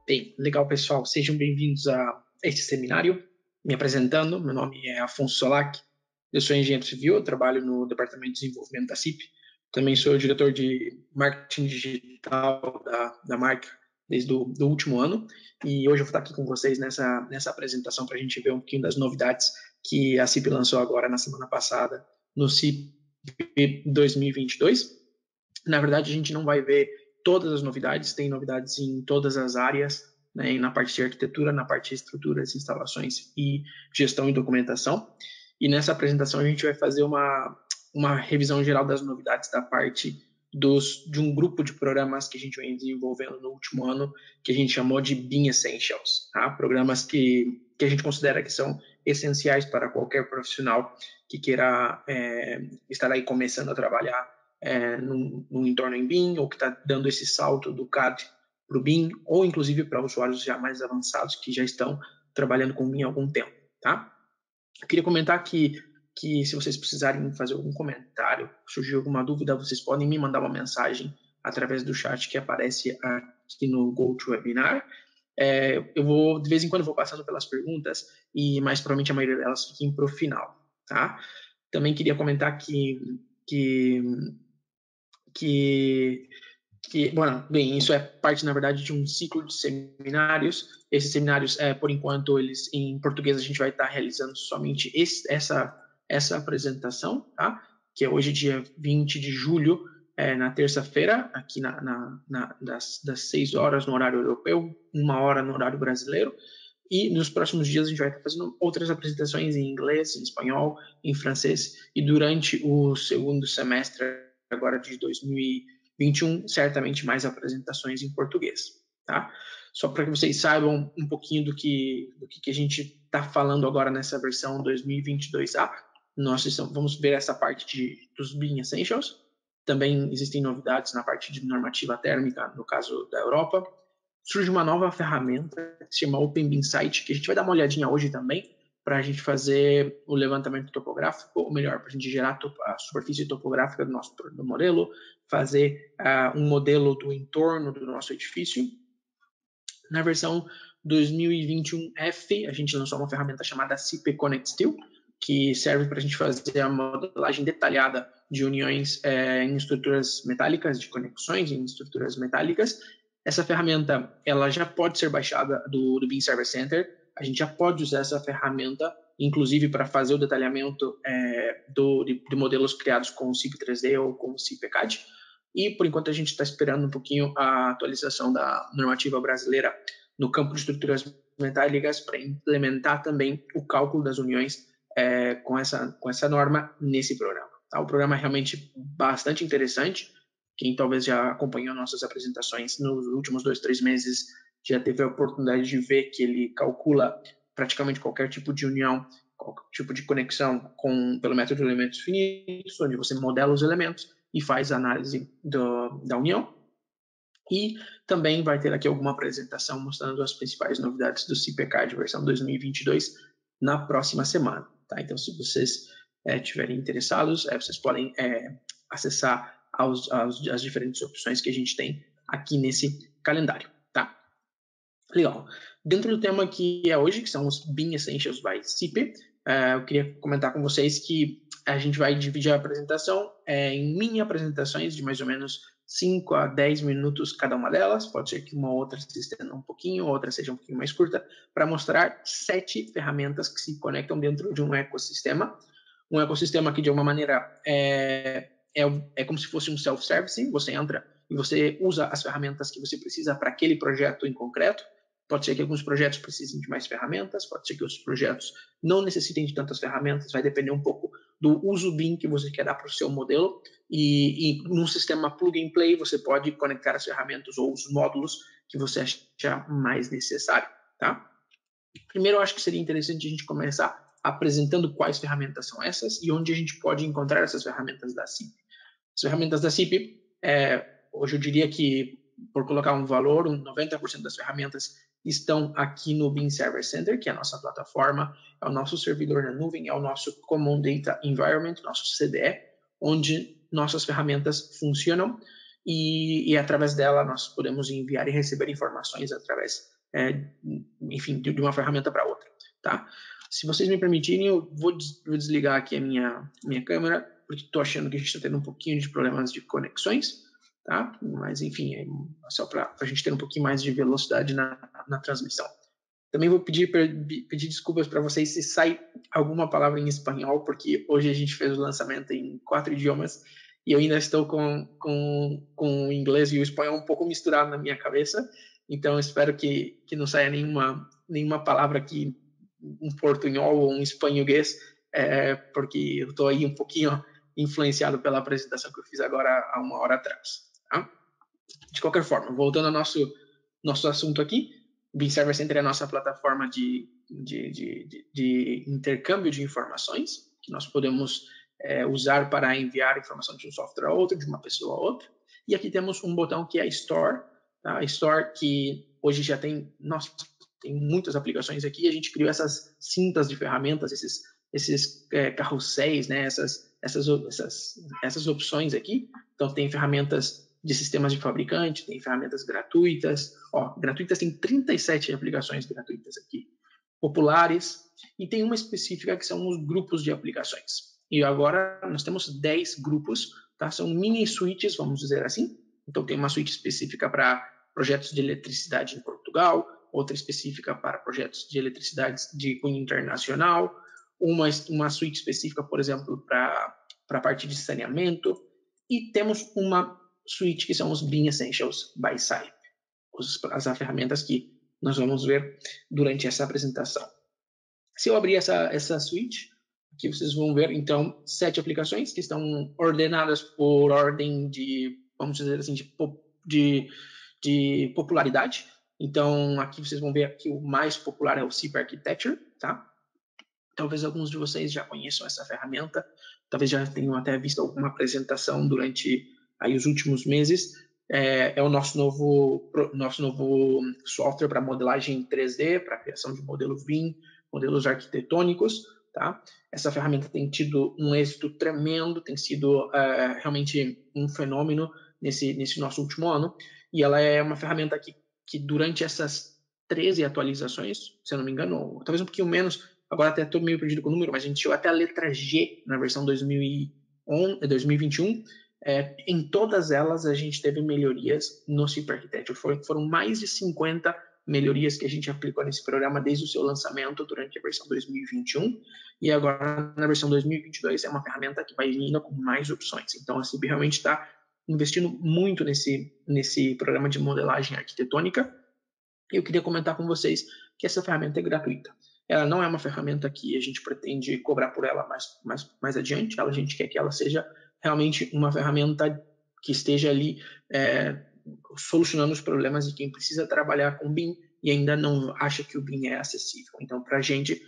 Bem, legal, pessoal. Sejam bem-vindos a este seminário. Me apresentando, meu nome é Afonso Solac. Eu sou engenheiro civil, eu trabalho no Departamento de Desenvolvimento da CIP. Também sou diretor de marketing digital da marca desde o último ano. E hoje eu vou estar aqui com vocês nessa apresentação para a gente ver um pouquinho das novidades que a CIP lançou agora na semana passada no CIP 2022. Na verdade, a gente não vai ver todas as novidades, tem novidades em todas as áreas, né, na parte de arquitetura, na parte de estruturas, instalações e gestão e documentação. E nessa apresentação a gente vai fazer uma revisão geral das novidades da parte de um grupo de programas que a gente vem desenvolvendo no último ano, que a gente chamou de BIM Essentials, tá? Programas que a gente considera que são essenciais para qualquer profissional que queira estar aí começando a trabalhar no entorno em BIM, ou que está dando esse salto do CAD para o BIM, ou inclusive para usuários já mais avançados que já estão trabalhando com BIM há algum tempo, tá? Eu queria comentar que se vocês precisarem fazer algum comentário, surgir alguma dúvida, vocês podem me mandar uma mensagem através do chat que aparece aqui no GoToWebinar. Eu vou, de vez em quando, vou passando pelas perguntas e mais provavelmente a maioria delas fiquem para o final, tá? Também queria comentar bom, bem, isso é parte, na verdade, de um ciclo de seminários. Esses seminários, por enquanto, eles em português a gente vai estar realizando somente essa apresentação, tá? Que é hoje, dia 20 de julho, na terça-feira, aqui das 6 horas no horário europeu, 1 hora no horário brasileiro. E nos próximos dias a gente vai estar fazendo outras apresentações em inglês, em espanhol, em francês. E durante o segundo semestre agora de 2021, certamente mais apresentações em português, tá? Só para que vocês saibam um pouquinho do que a gente está falando agora nessa versão 2022A, nós vamos ver essa parte dos BIM Essentials. Também existem novidades na parte de normativa térmica, no caso da Europa. Surge uma nova ferramenta que se chama OpenBIMsite, que a gente vai dar uma olhadinha hoje também, para a gente fazer o levantamento topográfico, ou melhor, para a gente gerar a superfície topográfica do modelo, fazer um modelo do entorno do nosso edifício. Na versão 2021F, a gente lançou uma ferramenta chamada CP Connect Steel, que serve para a gente fazer a modelagem detalhada de uniões em estruturas metálicas, de conexões em estruturas metálicas. Essa ferramenta ela já pode ser baixada do BIM Server Center. A gente já pode usar essa ferramenta, inclusive para fazer o detalhamento de modelos criados com o CIP 3D ou com o CIP CAD. E, por enquanto, a gente está esperando um pouquinho a atualização da normativa brasileira no campo de estruturas metálicas para implementar também o cálculo das uniões com essa norma nesse programa. Tá? O programa é realmente bastante interessante. Quem talvez já acompanhou nossas apresentações nos últimos 2-3 meses já teve a oportunidade de ver que ele calcula praticamente qualquer tipo de união, qualquer tipo de conexão pelo método de elementos finitos, onde você modela os elementos e faz a análise da união. E também vai ter aqui alguma apresentação mostrando as principais novidades do CIPCAD versão 2022 na próxima semana. Tá? Então, se vocês estiverem interessados, vocês podem acessar as diferentes opções que a gente tem aqui nesse calendário, tá? Legal. Dentro do tema que é hoje, que são os BIM Essentials by CIP, eu queria comentar com vocês que a gente vai dividir a apresentação em mini apresentações de mais ou menos 5 a 10 minutos cada uma delas. Pode ser que uma outra se estenda um pouquinho, outra seja um pouquinho mais curta, para mostrar 7 ferramentas que se conectam dentro de um ecossistema. Um ecossistema que, de alguma maneira, é como se fosse um self-servicing. Você entra e você usa as ferramentas que você precisa para aquele projeto em concreto. Pode ser que alguns projetos precisem de mais ferramentas, pode ser que outros projetos não necessitem de tantas ferramentas, vai depender um pouco do uso BIM que você quer dar para o seu modelo. E num sistema plug and play, você pode conectar as ferramentas ou os módulos que você achar mais necessário, tá? Primeiro, eu acho que seria interessante a gente começar apresentando quais ferramentas são essas e onde a gente pode encontrar essas ferramentas da CIP. As ferramentas da CIP, hoje eu diria que, por colocar um valor, 90% das ferramentas estão aqui no BIM Server Center, que é a nossa plataforma, é o nosso servidor na nuvem, é o nosso Common Data Environment, nosso CDE, onde nossas ferramentas funcionam e através dela nós podemos enviar e receber informações através enfim, de uma ferramenta para outra, tá? Se vocês me permitirem, eu vou desligar aqui a minha câmera, porque estou achando que a gente está tendo um pouquinho de problemas de conexões, tá? Mas, enfim, só para a gente ter um pouquinho mais de velocidade na transmissão. Também vou pedir desculpas para vocês se sai alguma palavra em espanhol, porque hoje a gente fez o lançamento em 4 idiomas e eu ainda estou com o inglês e o espanhol um pouco misturado na minha cabeça. Então, espero que não saia nenhuma palavra aqui, um portunhol ou um espanhoguês, porque eu estou aí um pouquinho influenciado pela apresentação que eu fiz agora há uma hora atrás. Tá? De qualquer forma, voltando ao nosso assunto aqui, o Beam Server Center é a nossa plataforma de intercâmbio de informações, que nós podemos usar para enviar informação de um software a outro, de uma pessoa a outra. E aqui temos um botão que é a Store, tá? A Store que hoje já tem muitas aplicações aqui. A gente criou essas cintas de ferramentas, esses carrosséis, né? essas opções aqui. Então, tem ferramentas de sistemas de fabricante, tem ferramentas gratuitas. Gratuitas tem 37 aplicações gratuitas aqui. Populares, e tem uma específica que são os grupos de aplicações. E agora nós temos 10 grupos, tá? São mini suítes, vamos dizer assim. Então, tem uma suíte específica para projetos de eletricidade em Portugal, outra específica para projetos de eletricidade de cunho internacional, uma suíte específica, por exemplo, para a parte de saneamento, e temos uma suíte que são os Beam Essentials by Saip, as ferramentas que nós vamos ver durante essa apresentação. Se eu abrir essa suíte, aqui vocês vão ver, então, 7 aplicações que estão ordenadas por ordem de, vamos dizer assim, de popularidade. Então, aqui vocês vão ver que o mais popular é o SIP Architecture, tá? Talvez alguns de vocês já conheçam essa ferramenta, talvez já tenham até visto alguma apresentação durante aí os últimos meses. É o nosso novo software para modelagem 3D, para criação de modelos BIM, modelos arquitetônicos, tá? Essa ferramenta tem tido um êxito tremendo, tem sido realmente um fenômeno nesse nosso último ano, e ela é uma ferramenta que durante essas 13 atualizações, se eu não me engano, ou talvez um pouquinho menos, agora até estou meio perdido com o número, mas a gente chegou até a letra G na versão 2021. Em todas elas a gente teve melhorias no SIP Architecture. Foram mais de 50 melhorias que a gente aplicou nesse programa desde o seu lançamento durante a versão 2021, e agora na versão 2022 é uma ferramenta que vai vindo com mais opções. Então a SIP realmente está investindo muito nesse programa de modelagem arquitetônica. E eu queria comentar com vocês que essa ferramenta é gratuita. Ela não é uma ferramenta que a gente pretende cobrar por ela mais adiante. A gente quer que ela seja realmente uma ferramenta que esteja ali solucionando os problemas de quem precisa trabalhar com BIM e ainda não acha que o BIM é acessível. Então, para a gente,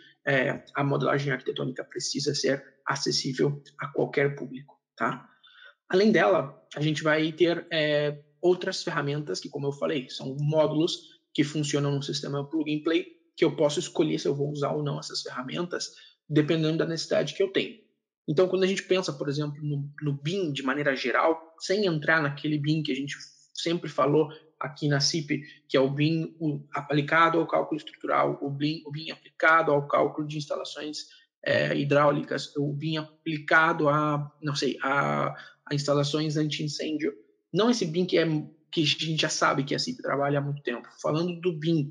a modelagem arquitetônica precisa ser acessível a qualquer público, tá? Além dela, a gente vai ter outras ferramentas que, como eu falei, são módulos que funcionam no sistema Plug and Play, que eu posso escolher se eu vou usar ou não essas ferramentas, dependendo da necessidade que eu tenho. Então, quando a gente pensa, por exemplo, no BIM de maneira geral, sem entrar naquele BIM que a gente sempre falou aqui na CIP, que é o BIM aplicado ao cálculo estrutural, o BIM aplicado ao cálculo de instalações hidráulicas, o BIM aplicado a instalações anti-incêndio. Não esse BIM que a gente já sabe que a CIP trabalha há muito tempo. Falando do BIM,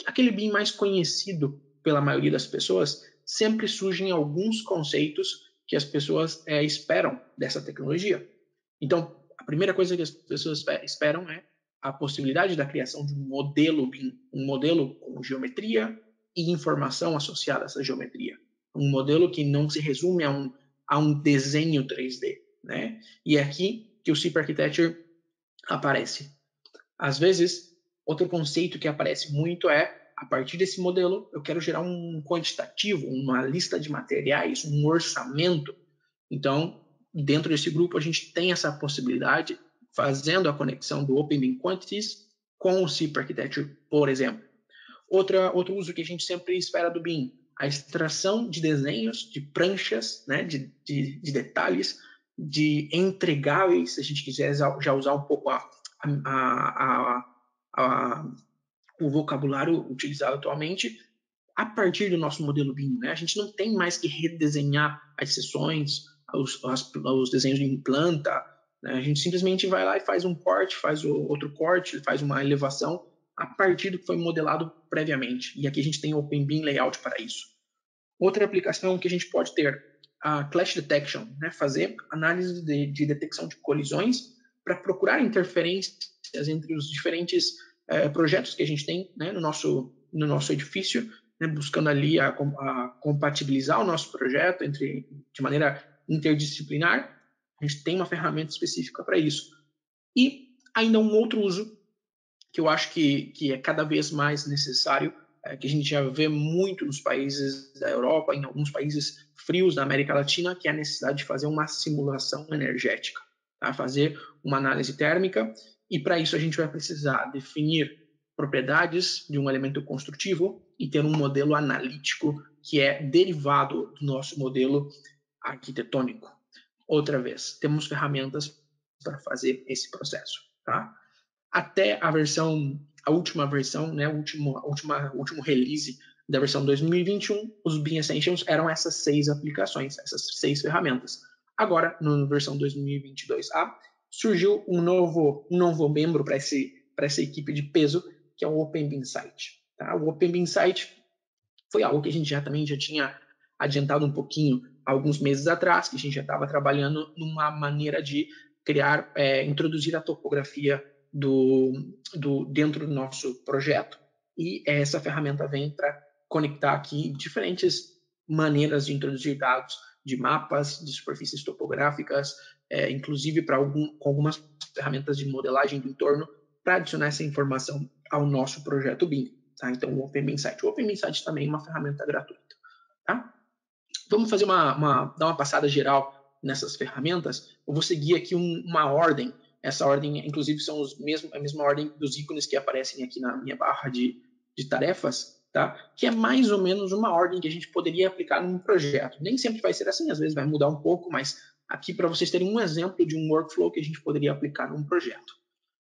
aquele BIM mais conhecido pela maioria das pessoas, sempre surgem alguns conceitos que as pessoas esperam dessa tecnologia. Então, a primeira coisa que as pessoas esperam é a possibilidade da criação de um modelo BIM, um modelo com geometria e informação associada a essa geometria. Um modelo que não se resume a um desenho 3D, né? E é aqui que o SIP Architecture aparece. Às vezes, outro conceito que aparece muito é, a partir desse modelo, eu quero gerar um quantitativo, uma lista de materiais, um orçamento. Então, dentro desse grupo, a gente tem essa possibilidade, fazendo a conexão do Open BIM Quantities com o SIP Architecture, por exemplo. Outro uso que a gente sempre espera do BIM, a extração de desenhos, de pranchas, né, de detalhes, de entregáveis, se a gente quiser já usar um pouco o vocabulário utilizado atualmente a partir do nosso modelo BIM, né? A gente não tem mais que redesenhar as seções, os desenhos de planta, né? A gente simplesmente vai lá e faz um corte, faz outro corte, faz uma elevação a partir do que foi modelado previamente. E aqui a gente tem o Open BIM Layout para isso. Outra aplicação que a gente pode ter, a Clash Detection, né? Fazer análise de detecção de colisões para procurar interferências entre os diferentes projetos que a gente tem, né, no nosso edifício, né, buscando ali a compatibilizar o nosso projeto de maneira interdisciplinar. A gente tem uma ferramenta específica para isso. E ainda um outro uso que eu acho que é cada vez mais necessário, que a gente já vê muito nos países da Europa, em alguns países frios da América Latina, que é a necessidade de fazer uma simulação energética, tá? Fazer uma análise térmica, e para isso a gente vai precisar definir propriedades de um elemento construtivo e ter um modelo analítico que é derivado do nosso modelo arquitetônico. Outra vez, temos ferramentas para fazer esse processo, tá? Até a última versão, né, último release da versão 2021, os BIM Essentials eram essas 6 aplicações, essas 6 ferramentas. Agora, na versão 2022A, surgiu um novo membro para essa equipe de peso, que é o Open BIM Site. Tá? O Open BIM Site foi algo que a gente também já tinha adiantado um pouquinho alguns meses atrás, que a gente já estava trabalhando numa maneira de criar, introduzir a topografia dentro do nosso projeto, e essa ferramenta vem para conectar aqui diferentes maneiras de introduzir dados de mapas, de superfícies topográficas, inclusive com algumas ferramentas de modelagem do entorno, para adicionar essa informação ao nosso projeto BIM. Tá? Então, o Open BIM Site. O Open BIM Site também é uma ferramenta gratuita. Tá? Vamos fazer dar uma passada geral nessas ferramentas. Eu vou seguir aqui uma ordem. Essa ordem, inclusive, são a mesma ordem dos ícones que aparecem aqui na minha barra de tarefas, tá? Que é mais ou menos uma ordem que a gente poderia aplicar num projeto. Nem sempre vai ser assim, às vezes vai mudar um pouco, mas aqui para vocês terem um exemplo de um workflow que a gente poderia aplicar num projeto.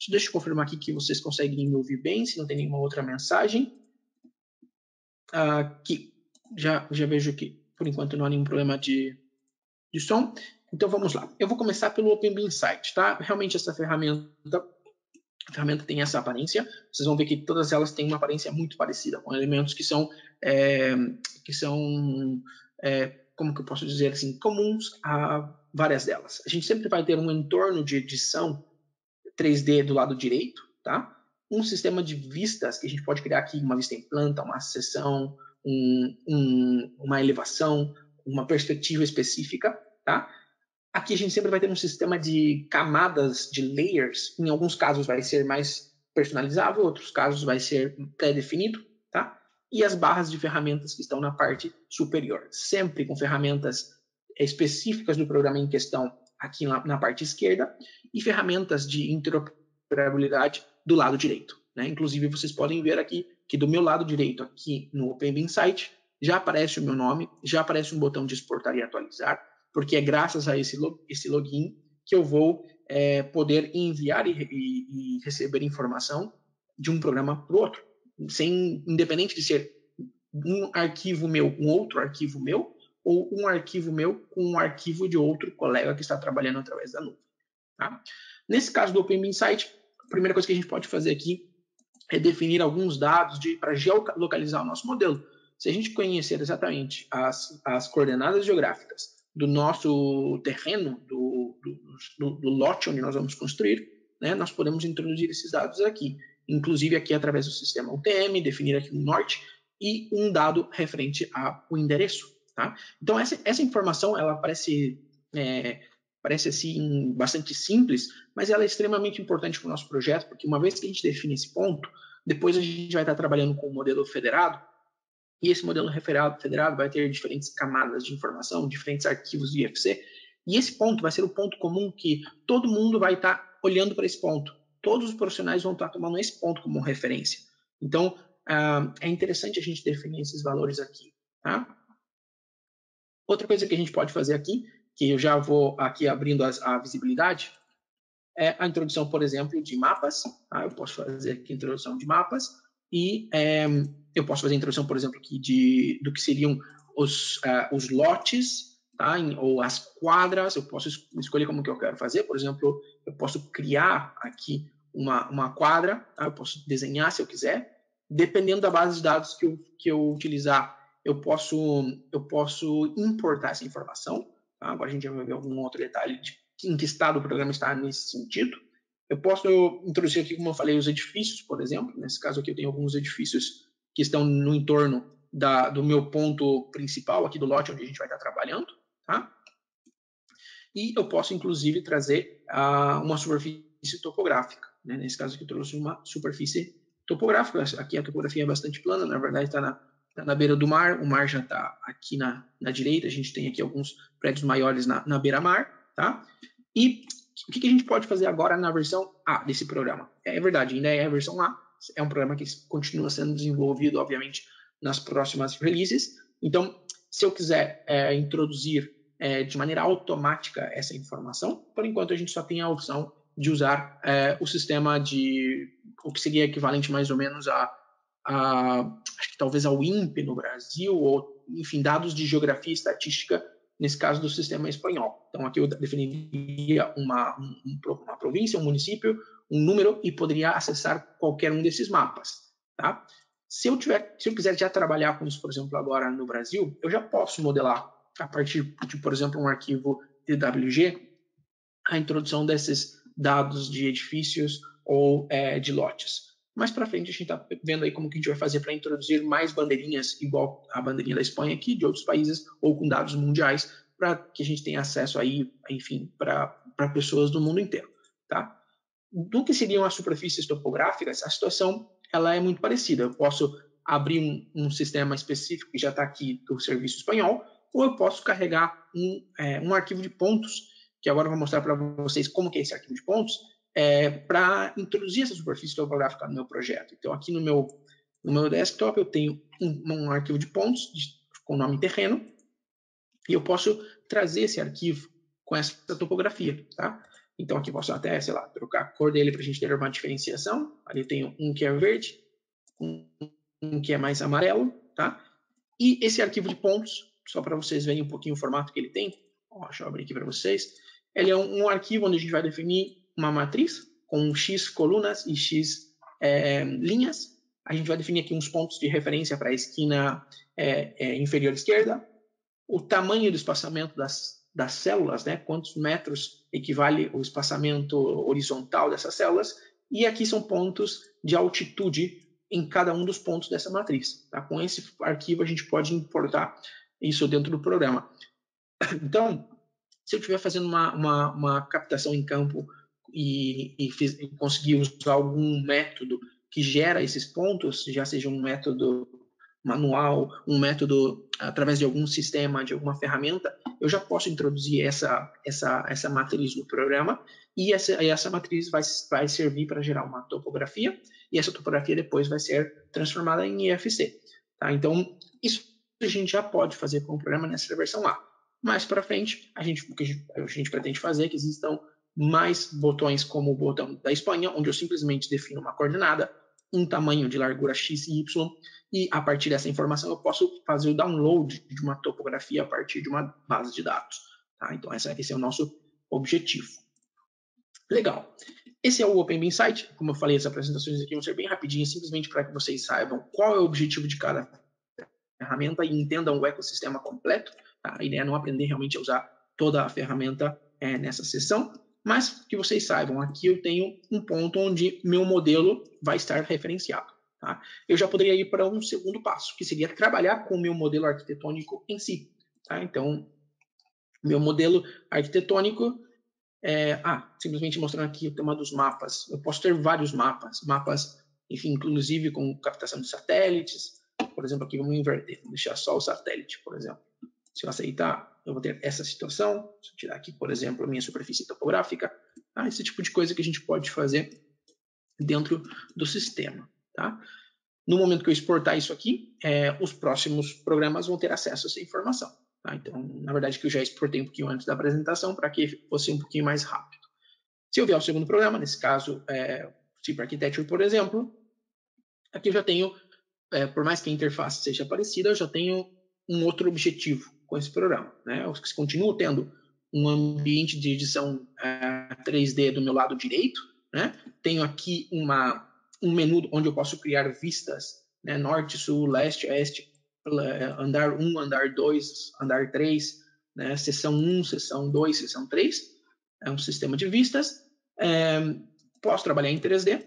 Deixa eu confirmar aqui que vocês conseguem me ouvir bem, se não tem nenhuma outra mensagem. Aqui, já vejo que, por enquanto, não há nenhum problema de som. Então, vamos lá. Eu vou começar pelo Open BIM Site, tá? Realmente, essa ferramenta tem essa aparência. Vocês vão ver que todas elas têm uma aparência muito parecida, com elementos que são como que eu posso dizer assim, comuns a várias delas. A gente sempre vai ter um entorno de edição 3D do lado direito, tá? Um sistema de vistas que a gente pode criar aqui, uma vista em planta, uma seção, uma elevação, uma perspectiva específica, tá? Aqui a gente sempre vai ter um sistema de camadas, de layers. Em alguns casos vai ser mais personalizável, em outros casos vai ser pré-definido, tá? E as barras de ferramentas que estão na parte superior, sempre com ferramentas específicas do programa em questão aqui na parte esquerda e ferramentas de interoperabilidade do lado direito, né? Inclusive, vocês podem ver aqui que do meu lado direito, aqui no Open BIM Site, já aparece o meu nome, já aparece um botão de exportar e atualizar, porque é graças a esse login que eu vou poder enviar e receber informação de um programa para o outro, independente de ser um arquivo meu com outro arquivo meu, ou um arquivo meu com um arquivo de outro colega que está trabalhando através da nuvem. Tá? Nesse caso do Open BIM Site, a primeira coisa que a gente pode fazer aqui é definir alguns dados para geolocalizar o nosso modelo. Se a gente conhecer exatamente as coordenadas geográficas do nosso terreno, do lote onde nós vamos construir, né, nós podemos introduzir esses dados aqui. Inclusive aqui através do sistema UTM, definir aqui um norte e um dado referente ao endereço. Tá? Então, essa informação, ela parece assim, bastante simples, mas ela é extremamente importante para o nosso projeto, porque uma vez que a gente define esse ponto, depois a gente vai estar trabalhando com o modelo federado, e esse modelo federado vai ter diferentes camadas de informação, diferentes arquivos de IFC, e esse ponto vai ser o ponto comum que todo mundo vai estar olhando para esse ponto. Todos os profissionais vão estar tomando esse ponto como referência. Então, é interessante a gente definir esses valores aqui. Tá? Outra coisa que a gente pode fazer aqui, que eu já vou aqui abrindo a visibilidade, a introdução, por exemplo, de mapas. Tá? Eu posso fazer aqui a introdução de mapas e eu posso fazer a introdução, por exemplo, aqui do que seriam os lotes, tá? Ou as quadras. Eu posso escolher como que eu quero fazer. Por exemplo, eu posso criar aqui uma quadra, tá? Eu posso desenhar se eu quiser. Dependendo da base de dados que eu utilizar, eu posso importar essa informação. Tá? Agora a gente vai ver algum outro detalhe de em que estado o programa está nesse sentido. Eu posso introduzir aqui, como eu falei, os edifícios, por exemplo. Nesse caso aqui eu tenho alguns edifícios que estão no entorno do meu ponto principal, aqui do lote onde a gente vai estar trabalhando. Tá? E eu posso, inclusive, trazer uma superfície topográfica. Né? Nesse caso aqui eu trouxe uma superfície topográfica. Aqui a topografia é bastante plana, na verdade está na beira do mar. O mar já está aqui na direita. A gente tem aqui alguns prédios maiores na beira-mar. Tá? E o que a gente pode fazer agora na versão A desse programa? É verdade, ainda é a versão A. É um programa que continua sendo desenvolvido, obviamente, nas próximas releases. Então, se eu quiser introduzir de maneira automática essa informação, por enquanto a gente só tem a opção de usar o sistema o que seria equivalente mais ou menos acho que talvez ao INPE no Brasil, ou, enfim, dados de geografia e estatística, nesse caso do sistema espanhol. Então, aqui eu definiria uma província, um município, um número e poderia acessar qualquer um desses mapas. Tá? Se eu quiser já trabalhar com isso, por exemplo, agora no Brasil, eu já posso modelar a partir de, por exemplo, um arquivo DWG, a introdução desses dados de edifícios ou de lotes. Mais para frente, a gente está vendo aí como que a gente vai fazer para introduzir mais bandeirinhas, igual a bandeirinha da Espanha aqui, de outros países, ou com dados mundiais, para que a gente tenha acesso aí, enfim, para pessoas do mundo inteiro. Tá? Do que seriam as superfícies topográficas, a situação ela é muito parecida. Eu posso abrir um sistema específico que já está aqui do serviço espanhol, ou eu posso carregar um arquivo de pontos, que agora eu vou mostrar para vocês como que é esse arquivo de pontos, para introduzir essa superfície topográfica no meu projeto. Então, aqui no meu desktop, eu tenho um arquivo de pontos com o nome terreno, e eu posso trazer esse arquivo com essa topografia. Tá? Então, aqui eu posso até, sei lá, trocar a cor dele para a gente ter uma diferenciação. Ali eu tenho um que é verde, um que é mais amarelo. Tá? E esse arquivo de pontos, só para vocês verem um pouquinho o formato que ele tem, deixa eu abrir aqui para vocês. Ele é um arquivo onde a gente vai definir uma matriz com X colunas e X linhas. A gente vai definir aqui uns pontos de referência para a esquina inferior esquerda, o tamanho do espaçamento das células, né? Quantos metros equivale o espaçamento horizontal dessas células, e aqui são pontos de altitude em cada um dos pontos dessa matriz. Tá? Com esse arquivo a gente pode importar isso dentro do programa. Então, se eu estiver fazendo uma captação em campo e conseguir usar algum método que gera esses pontos, já seja um método manual, um método através de algum sistema, de alguma ferramenta, eu já posso introduzir essa matriz no programa, e essa matriz vai servir para gerar uma topografia, e essa topografia depois vai ser transformada em IFC. Tá? Então, isso a gente já pode fazer com o programa nessa versão A. Mais para frente, o que a gente pretende fazer é que existam mais botões como o botão da Espanha, onde eu simplesmente defino uma coordenada, um tamanho de largura x e y, e a partir dessa informação eu posso fazer o download de uma topografia a partir de uma base de dados. Tá? Então esse é o nosso objetivo. Legal. Esse é o OpenBeam-Site. Como eu falei, as apresentações aqui vão ser bem rapidinhas, simplesmente para que vocês saibam qual é o objetivo de cada ferramenta e entendam o ecossistema completo. Tá? A ideia é não aprender realmente a usar toda a ferramenta nessa sessão, mas que vocês saibam, aqui eu tenho um ponto onde meu modelo vai estar referenciado. Tá? Eu já poderia ir para um segundo passo, que seria trabalhar com o meu modelo arquitetônico em si. Tá? Então, meu modelo arquitetônico simplesmente mostrando aqui o tema dos mapas. Eu posso ter vários mapas, enfim, inclusive com captação de satélites. Por exemplo, aqui vamos inverter, vamos deixar só o satélite, por exemplo. Se eu aceitar, eu vou ter essa situação. Se eu tirar aqui, por exemplo, a minha superfície topográfica, esse tipo de coisa que a gente pode fazer dentro do sistema. Tá? No momento que eu exportar isso aqui, os próximos programas vão ter acesso a essa informação. Tá? Então, na verdade, que eu já exportei um pouquinho antes da apresentação para que fosse um pouquinho mais rápido. Se eu vier ao segundo programa, nesse caso, Type Architecture, por exemplo, aqui eu já tenho, por mais que a interface seja parecida, eu já tenho um outro objetivo com esse programa, né? Eu continuo tendo um ambiente de edição 3D do meu lado direito, né? Tenho aqui um menu onde eu posso criar vistas, né? Norte, sul, leste, oeste, andar 1, andar 2, andar 3, né? Seção 1, seção 2, seção 3. É um sistema de vistas. Posso trabalhar em 3D.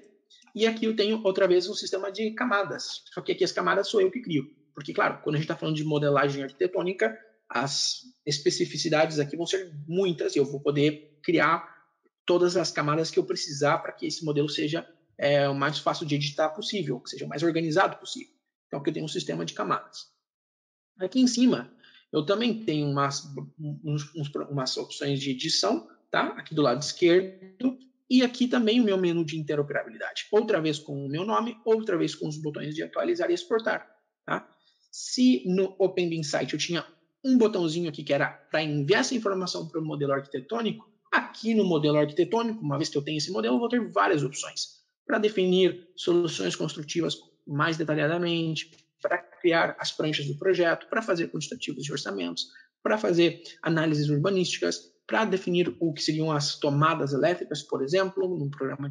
E aqui eu tenho, outra vez, um sistema de camadas. Só que aqui as camadas sou eu que crio. Porque, claro, quando a gente está falando de modelagem arquitetônica, as especificidades aqui vão ser muitas e eu vou poder criar todas as camadas que eu precisar para que esse modelo seja o mais fácil de editar possível, que seja o mais organizado possível. Então, aqui eu tenho um sistema de camadas. Aqui em cima, eu também tenho umas opções de edição, tá? Aqui do lado esquerdo. E aqui também o meu menu de interoperabilidade. Outra vez com o meu nome, outra vez com os botões de atualizar e exportar. Tá? Se no OpenBeam Site eu tinha um botãozinho aqui que era para enviar essa informação para o modelo arquitetônico, aqui no modelo arquitetônico, uma vez que eu tenho esse modelo, eu vou ter várias opções para definir soluções construtivas mais detalhadamente, para criar as pranchas do projeto, para fazer quantitativos de orçamentos, para fazer análises urbanísticas, para definir o que seriam as tomadas elétricas, por exemplo, num programa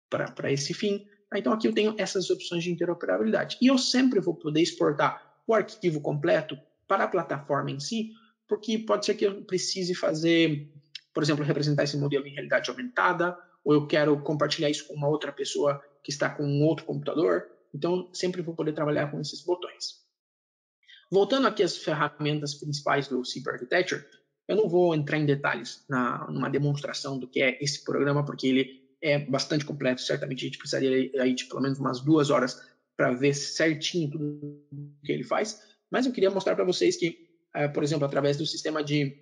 para esse fim. Então, aqui eu tenho essas opções de interoperabilidade. E eu sempre vou poder exportar o arquivo completo para a plataforma em si, porque pode ser que eu precise fazer, por exemplo, representar esse modelo em realidade aumentada, ou eu quero compartilhar isso com uma outra pessoa que está com um outro computador. Então, sempre vou poder trabalhar com esses botões. Voltando aqui às ferramentas principais do Type Architecture, eu não vou entrar em detalhes numa demonstração do que é esse programa, porque ele é bastante completo. Certamente a gente precisaria aí de pelo menos umas 2 horas para ver certinho tudo que ele faz. Mas eu queria mostrar para vocês que, por exemplo, através do sistema de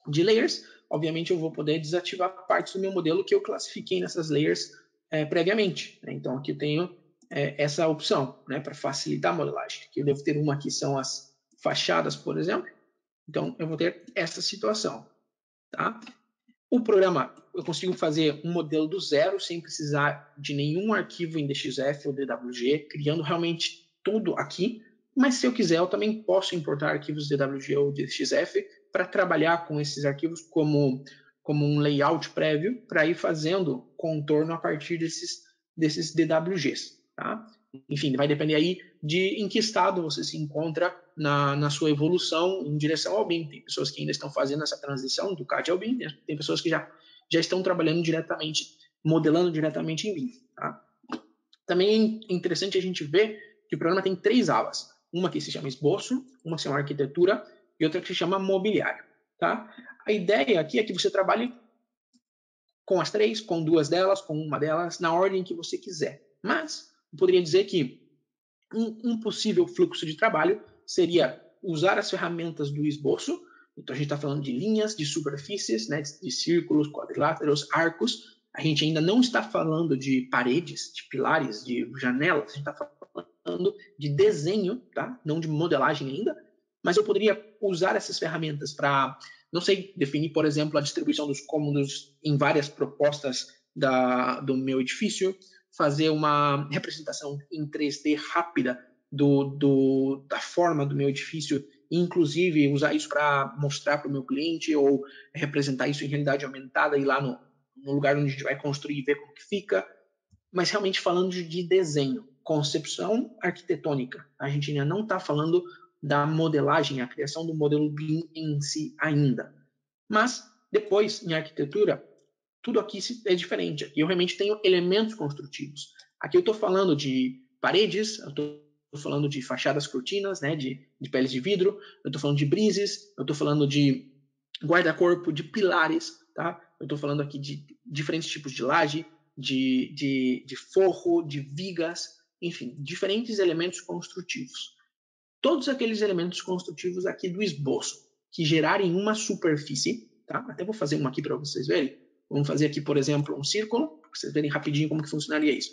layers, obviamente eu vou poder desativar partes do meu modelo que eu classifiquei nessas layers previamente. Né? Então aqui eu tenho essa opção, né, para facilitar a modelagem. Aqui eu devo ter uma que são as fachadas, por exemplo. Então, eu vou ter essa situação. Tá? O programa, eu consigo fazer um modelo do zero, sem precisar de nenhum arquivo em DXF ou DWG, criando realmente tudo aqui. Mas, se eu quiser, eu também posso importar arquivos DWG ou DXF para trabalhar com esses arquivos como um layout prévio, para ir fazendo contorno a partir desses DWGs. Tá? Enfim, vai depender aí de em que estado você se encontra na sua evolução em direção ao BIM. Tem pessoas que ainda estão fazendo essa transição do CAD ao BIM, né? Tem pessoas que já estão trabalhando diretamente, modelando diretamente em BIM. Tá? Também é interessante a gente ver que o programa tem 3 abas. Uma que se chama esboço, uma que se chama arquitetura e outra que se chama mobiliário. Tá? A ideia aqui é que você trabalhe com as 3, com 2 delas, com uma delas, na ordem que você quiser. Mas eu poderia dizer que um possível fluxo de trabalho seria usar as ferramentas do esboço. Então, a gente está falando de linhas, de superfícies, né, de círculos, quadriláteros, arcos. A gente ainda não está falando de paredes, de pilares, de janelas. A gente está falando de desenho, tá? Não de modelagem ainda. Mas eu poderia usar essas ferramentas para, não sei, definir, por exemplo, a distribuição dos cômodos em várias propostas do meu edifício, fazer uma representação em 3D rápida da forma do meu edifício, inclusive usar isso para mostrar para o meu cliente ou representar isso em realidade aumentada e ir lá no lugar onde a gente vai construir e ver como que fica. Mas realmente falando de desenho, concepção arquitetônica. A gente ainda não está falando da modelagem, a criação do modelo BIM em si ainda. Mas depois, em arquitetura, tudo aqui é diferente. Aqui eu realmente tenho elementos construtivos. Aqui eu estou falando de paredes, eu estou falando de fachadas cortinas, né, de peles de vidro, eu estou falando de brises, eu estou falando de guarda-corpo, de pilares, tá? Eu estou falando aqui de diferentes tipos de laje, de forro, de vigas, enfim, diferentes elementos construtivos. Todos aqueles elementos construtivos aqui do esboço que gerarem uma superfície, tá? Até vou fazer uma aqui para vocês verem. Vamos fazer aqui, por exemplo, um círculo, para vocês verem rapidinho como que funcionaria isso.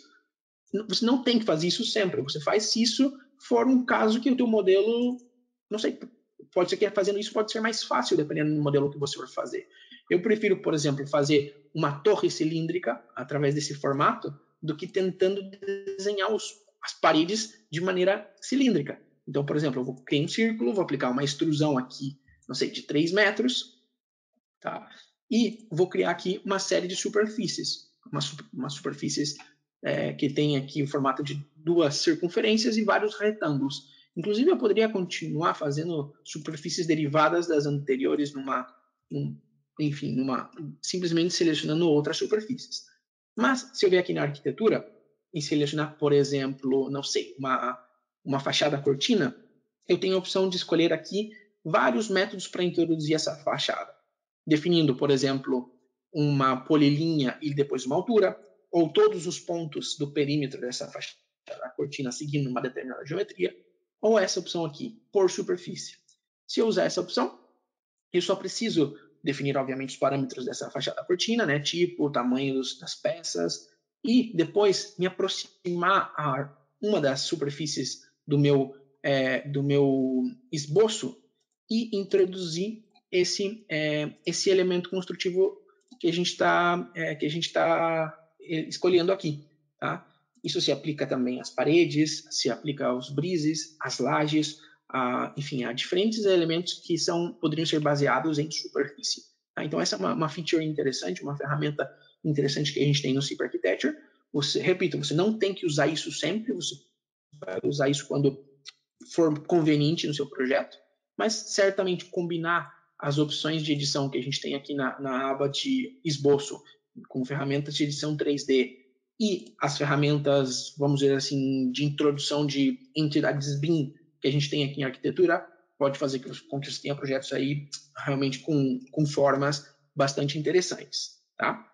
Você não tem que fazer isso sempre. Você faz se isso for um caso que o teu modelo, não sei, pode ser que fazendo isso pode ser mais fácil, dependendo do modelo que você for fazer. Eu prefiro, por exemplo, fazer uma torre cilíndrica através desse formato do que tentando desenhar as paredes de maneira cilíndrica. Então, por exemplo, eu vou criar um círculo, vou aplicar uma extrusão aqui, não sei, de 3 metros, tá? E vou criar aqui uma série de superfícies, umas superfícies que tem aqui o formato de 2 circunferências e vários retângulos. Inclusive, eu poderia continuar fazendo superfícies derivadas das anteriores simplesmente selecionando outras superfícies. Mas, se eu vier aqui na arquitetura e selecionar, por exemplo, não sei, uma fachada cortina, eu tenho a opção de escolher aqui vários métodos para introduzir essa fachada, definindo, por exemplo, uma polilinha e depois uma altura, ou todos os pontos do perímetro dessa fachada cortina seguindo uma determinada geometria, ou essa opção aqui, por superfície. Se eu usar essa opção, eu só preciso definir, obviamente, os parâmetros dessa fachada cortina, né? Tipo, tamanho das peças, e depois me aproximar a uma das superfícies do meu esboço e introduzir esse elemento construtivo que a gente está escolhendo aqui, tá? Isso se aplica também às paredes, se aplica aos brises, às lajes, enfim, a diferentes elementos que poderiam ser baseados em superfície. Tá? Então, essa é uma feature interessante, uma ferramenta interessante que a gente tem no SIP Architecture. Repito, você não tem que usar isso sempre, você vai usar isso quando for conveniente no seu projeto, mas certamente combinar as opções de edição que a gente tem aqui na aba de esboço, com ferramentas de edição 3D, e as ferramentas, vamos dizer assim, de introdução de entidades BIM que a gente tem aqui em arquitetura, pode fazer com que você tenha projetos aí realmente com formas bastante interessantes, tá?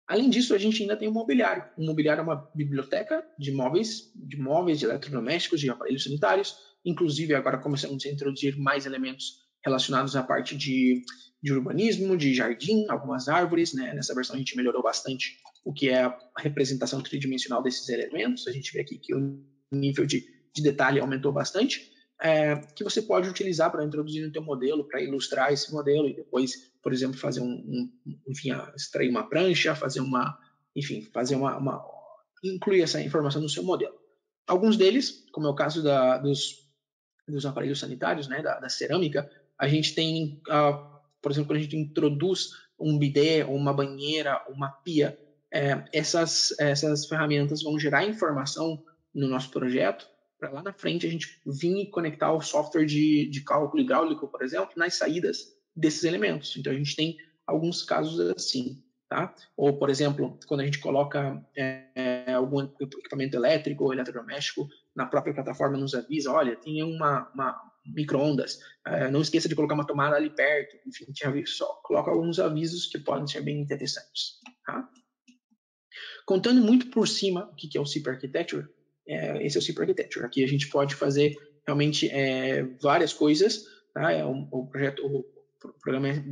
Além disso, a gente ainda tem o mobiliário. O mobiliário é uma biblioteca de móveis, de eletrodomésticos, de aparelhos sanitários. Inclusive, agora começamos a introduzir mais elementos relacionados à parte de urbanismo, de jardim, algumas árvores, né? Nessa versão a gente melhorou bastante o que é a representação tridimensional desses elementos. A gente vê aqui que o nível de detalhe aumentou bastante, que você pode utilizar para introduzir no teu modelo, para ilustrar esse modelo e depois, por exemplo, fazer extrair uma prancha, incluir essa informação no seu modelo. Alguns deles, como é o caso dos aparelhos sanitários, né, da cerâmica, a gente tem, por exemplo, quando a gente introduz um bidê, ou uma banheira, uma pia, essas ferramentas vão gerar informação no nosso projeto, para lá na frente a gente vir e conectar o software de cálculo hidráulico, por exemplo, nas saídas desses elementos. Então a gente tem alguns casos assim, tá? Ou, por exemplo, quando a gente coloca algum equipamento elétrico ou eletrodoméstico, na própria plataforma nos avisa, olha, tem uma micro-ondas, não esqueça de colocar uma tomada ali perto, enfim, só coloca alguns avisos que podem ser bem interessantes, tá? Contando muito por cima o que é o SIP Architecture, esse é o SIP Architecture. Aqui a gente pode fazer realmente várias coisas, tá? O programa é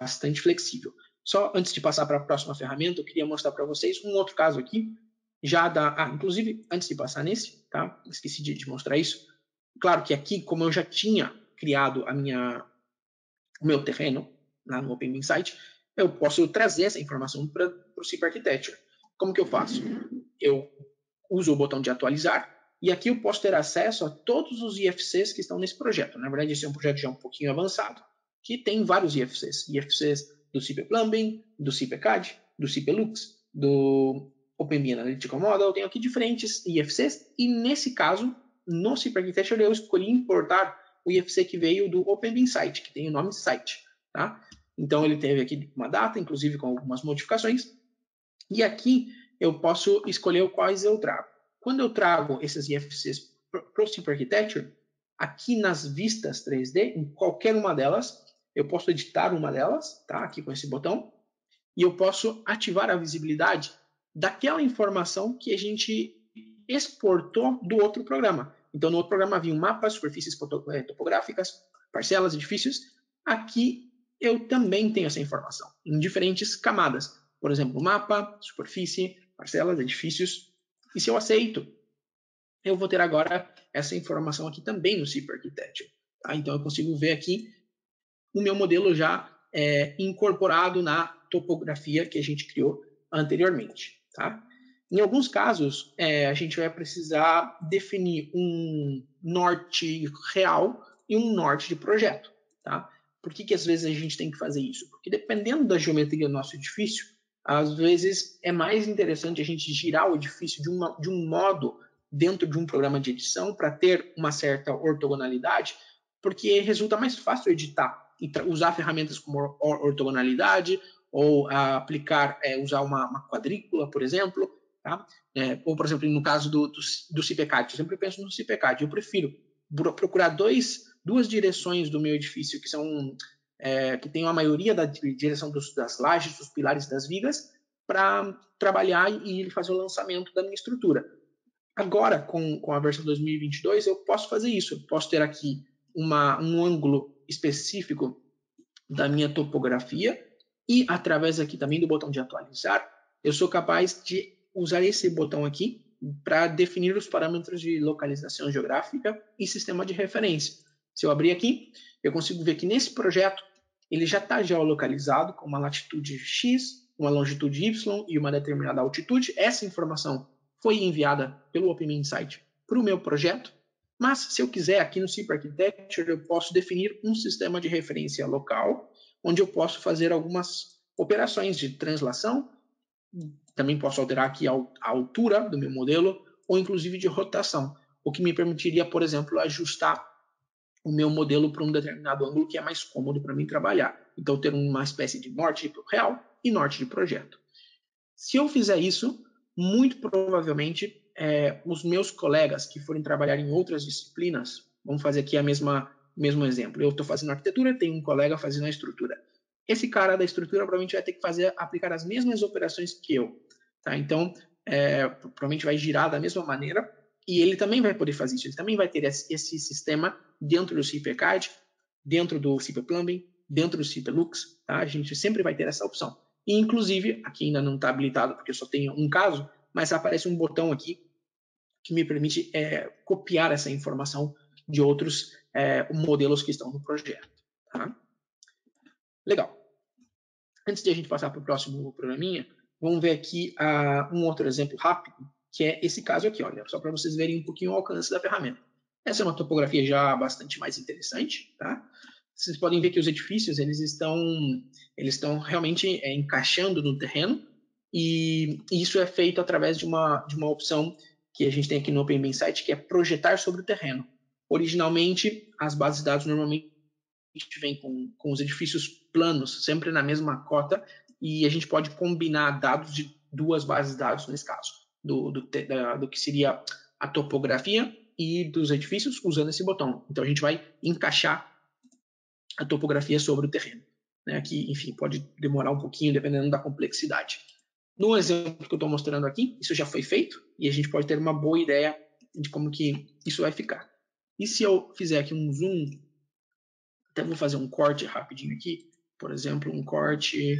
bastante flexível. Só antes de passar para a próxima ferramenta, eu queria mostrar para vocês um outro caso aqui, inclusive, antes de passar nesse, tá? Esqueci de mostrar isso. Claro que aqui, como eu já tinha criado o meu terreno lá no OpenBIM Site, eu posso trazer essa informação para o SIP Architecture. Como que eu faço? Eu uso o botão de atualizar e aqui eu posso ter acesso a todos os IFCs que estão nesse projeto. Na verdade, esse é um projeto já um pouquinho avançado, que tem vários IFCs. IFCs do SIP Plumbing, do SIP CAD, do SIP Lux, do OpenBIM Analytical Model. Eu tenho aqui diferentes IFCs e, nesse caso, no SIP Architecture, eu escolhi importar o IFC que veio do OpenBIM Site, que tem o nome Site. Tá? Então, ele teve aqui uma data, inclusive com algumas modificações. E aqui eu posso escolher quais eu trago. Quando eu trago esses IFCs para o SIP Architecture, aqui nas vistas 3D, em qualquer uma delas, eu posso editar uma delas, tá? Aqui com esse botão, e eu posso ativar a visibilidade daquela informação que a gente exportou do outro programa. Então, no outro programa havia um mapa, superfícies topográficas, parcelas, edifícios. Aqui eu também tenho essa informação, em diferentes camadas. Por exemplo, mapa, superfície, parcelas, edifícios. E se eu aceito, eu vou ter agora essa informação aqui também no SIP Architecture. Tá? Então, eu consigo ver aqui o meu modelo já incorporado na topografia que a gente criou anteriormente. Tá? Em alguns casos, a gente vai precisar definir um norte real e um norte de projeto. Tá? Por que às vezes a gente tem que fazer isso? Porque dependendo da geometria do nosso edifício, às vezes é mais interessante a gente girar o edifício de um modo dentro de um programa de edição para ter uma certa ortogonalidade, porque resulta mais fácil editar e usar ferramentas como ortogonalidade ou aplicar, usar uma quadrícula, por exemplo. Tá? Ou, por exemplo, no caso do CIPCAD, eu sempre penso no CIPCAD. Eu prefiro procurar duas direções do meu edifício que são que tem a maioria da direção das lajes, dos pilares, das vigas, para trabalhar e fazer o lançamento da minha estrutura. Agora, com a versão 2022, eu posso fazer isso. Eu posso ter aqui um ângulo específico da minha topografia e, através aqui também do botão de atualizar, eu sou capaz de usar esse botão aqui para definir os parâmetros de localização geográfica e sistema de referência. Se eu abrir aqui, eu consigo ver que nesse projeto ele já está geolocalizado com uma latitude X, uma longitude Y e uma determinada altitude. Essa informação foi enviada pelo OpenMinSight para o meu projeto, mas se eu quiser aqui no CIP Architecture eu posso definir um sistema de referência local, onde eu posso fazer algumas operações de translação, também posso alterar aqui a altura do meu modelo, ou inclusive de rotação, o que me permitiria, por exemplo, ajustar o meu modelo para um determinado ângulo que é mais cômodo para mim trabalhar. Então, ter uma espécie de norte real e norte de projeto. Se eu fizer isso, muito provavelmente os meus colegas que forem trabalhar em outras disciplinas, vamos fazer aqui mesmo exemplo. Eu estou fazendo arquitetura, tem um colega fazendo a estrutura. Esse cara da estrutura provavelmente vai ter que aplicar as mesmas operações que eu. Tá? Então, provavelmente vai girar da mesma maneira e ele também vai poder fazer isso. Ele também vai ter esse sistema dentro do CIPCAD, dentro do CIP Plumbing, dentro do CIP Lux. Tá? A gente sempre vai ter essa opção. E, inclusive, aqui ainda não está habilitado porque eu só tenho um caso, mas aparece um botão aqui que me permite copiar essa informação de outros modelos que estão no projeto. Tá? Legal. Antes de a gente passar para o próximo programinha, vamos ver aqui um outro exemplo rápido, que é esse caso aqui, olha, só para vocês verem um pouquinho o alcance da ferramenta. Essa é uma topografia já bastante mais interessante, tá? Vocês podem ver que os edifícios eles estão realmente encaixando no terreno e isso é feito através de uma opção que a gente tem aqui no OpenMinSight, que é projetar sobre o terreno. Originalmente, as bases de dados normalmente vêm com os edifícios planos, sempre na mesma cota, e a gente pode combinar dados de duas bases de dados, nesse caso, do que seria a topografia e dos edifícios usando esse botão. Então, a gente vai encaixar a topografia sobre o terreno, né? Que, enfim, pode demorar um pouquinho dependendo da complexidade. No exemplo que eu estou mostrando aqui, isso já foi feito e a gente pode ter uma boa ideia de como que isso vai ficar. E se eu fizer aqui um zoom, até vou fazer um corte rapidinho aqui, por exemplo, um corte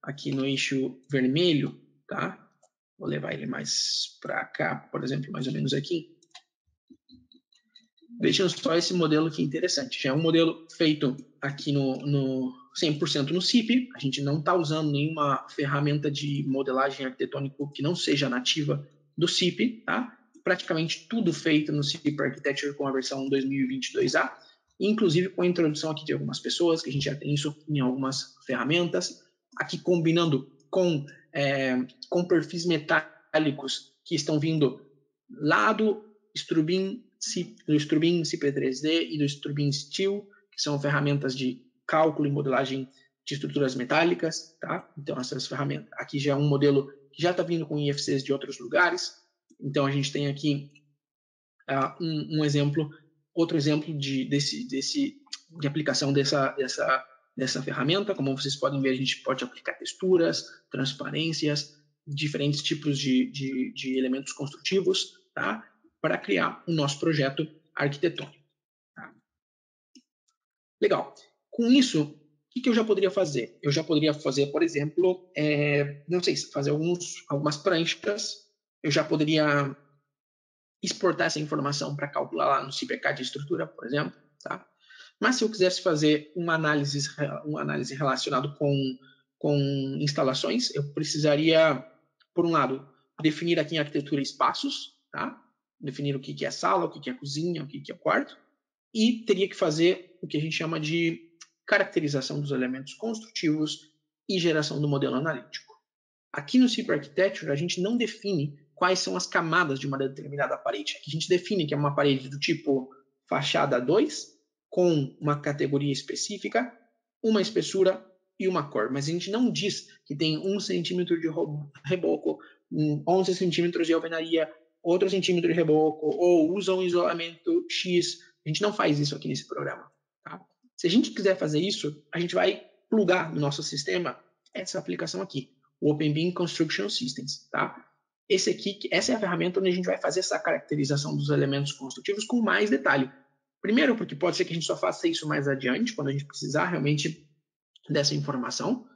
aqui no eixo vermelho, tá? Vou levar ele mais para cá, por exemplo, mais ou menos aqui. Vejam só esse modelo que interessante. Já é um modelo feito aqui no 100% no CIP. A gente não está usando nenhuma ferramenta de modelagem arquitetônico que não seja nativa do CIP. Tá? Praticamente tudo feito no CIP Architecture com a versão 2022A, inclusive com a introdução aqui de algumas pessoas, que a gente já tem isso em algumas ferramentas. Aqui combinando com perfis metálicos que estão vindo lá do Strubin CP3D e do Strubin Steel, que são ferramentas de cálculo e modelagem de estruturas metálicas, tá? Então essas ferramentas, aqui já é um modelo que já está vindo com IFCs de outros lugares, então a gente tem aqui outro exemplo de aplicação dessa ferramenta. Como vocês podem ver, a gente pode aplicar texturas, transparências, diferentes tipos de elementos construtivos, tá? Para criar o nosso projeto arquitetônico. Tá? Legal. Com isso, o que eu já poderia fazer? Eu já poderia fazer, por exemplo, não sei, fazer algumas pranchas. Eu já poderia exportar essa informação para calcular lá no CIPCAD de estrutura, por exemplo. Tá? Mas se eu quisesse fazer uma análise relacionada com instalações, eu precisaria, por um lado, definir aqui em arquitetura espaços, tá? Definir o que é sala, o que é cozinha, o que é quarto, e teria que fazer o que a gente chama de caracterização dos elementos construtivos e geração do modelo analítico. Aqui no Cipher Architecture, a gente não define quais são as camadas de uma determinada parede. Aqui a gente define que é uma parede do tipo fachada 2, com uma categoria específica, uma espessura e uma cor. Mas a gente não diz que tem 1 centímetro de reboco, 11 centímetros de alvenaria, outro centímetro de reboco, ou usa um isolamento X. A gente não faz isso aqui nesse programa. Tá? Se a gente quiser fazer isso, a gente vai plugar no nosso sistema essa aplicação aqui, o OpenBIM Construction Systems. Tá? Essa é a ferramenta onde a gente vai fazer essa caracterização dos elementos construtivos com mais detalhe. Primeiro, porque pode ser que a gente só faça isso mais adiante, quando a gente precisar realmente dessa informação.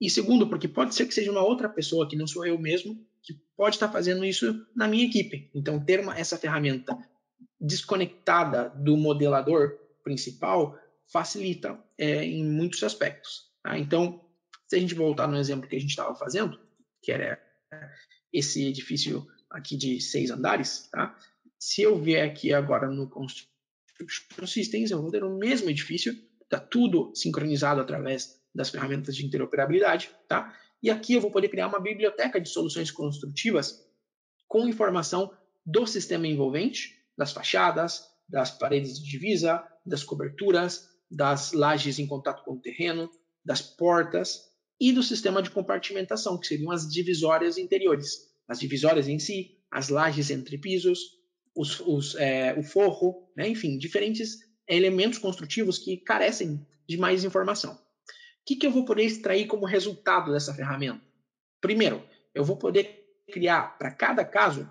E segundo, porque pode ser que seja uma outra pessoa, que não sou eu mesmo, que pode estar fazendo isso na minha equipe. Então, ter essa ferramenta desconectada do modelador principal facilita em muitos aspectos. Tá? Então, se a gente voltar no exemplo que a gente estava fazendo, que era esse edifício aqui de 6 andares, tá? Se eu vier aqui agora no Construction Systems, eu vou ter o mesmo edifício, está tudo sincronizado através das ferramentas de interoperabilidade, tá? E aqui eu vou poder criar uma biblioteca de soluções construtivas com informação do sistema envolvente, das fachadas, das paredes de divisa, das coberturas, das lajes em contato com o terreno, das portas e do sistema de compartimentação, que seriam as divisórias interiores. As divisórias em si, as lajes entre pisos, o forro, né? Enfim, diferentes elementos construtivos que carecem de mais informação. O que eu vou poder extrair como resultado dessa ferramenta? Primeiro, eu vou poder criar para cada caso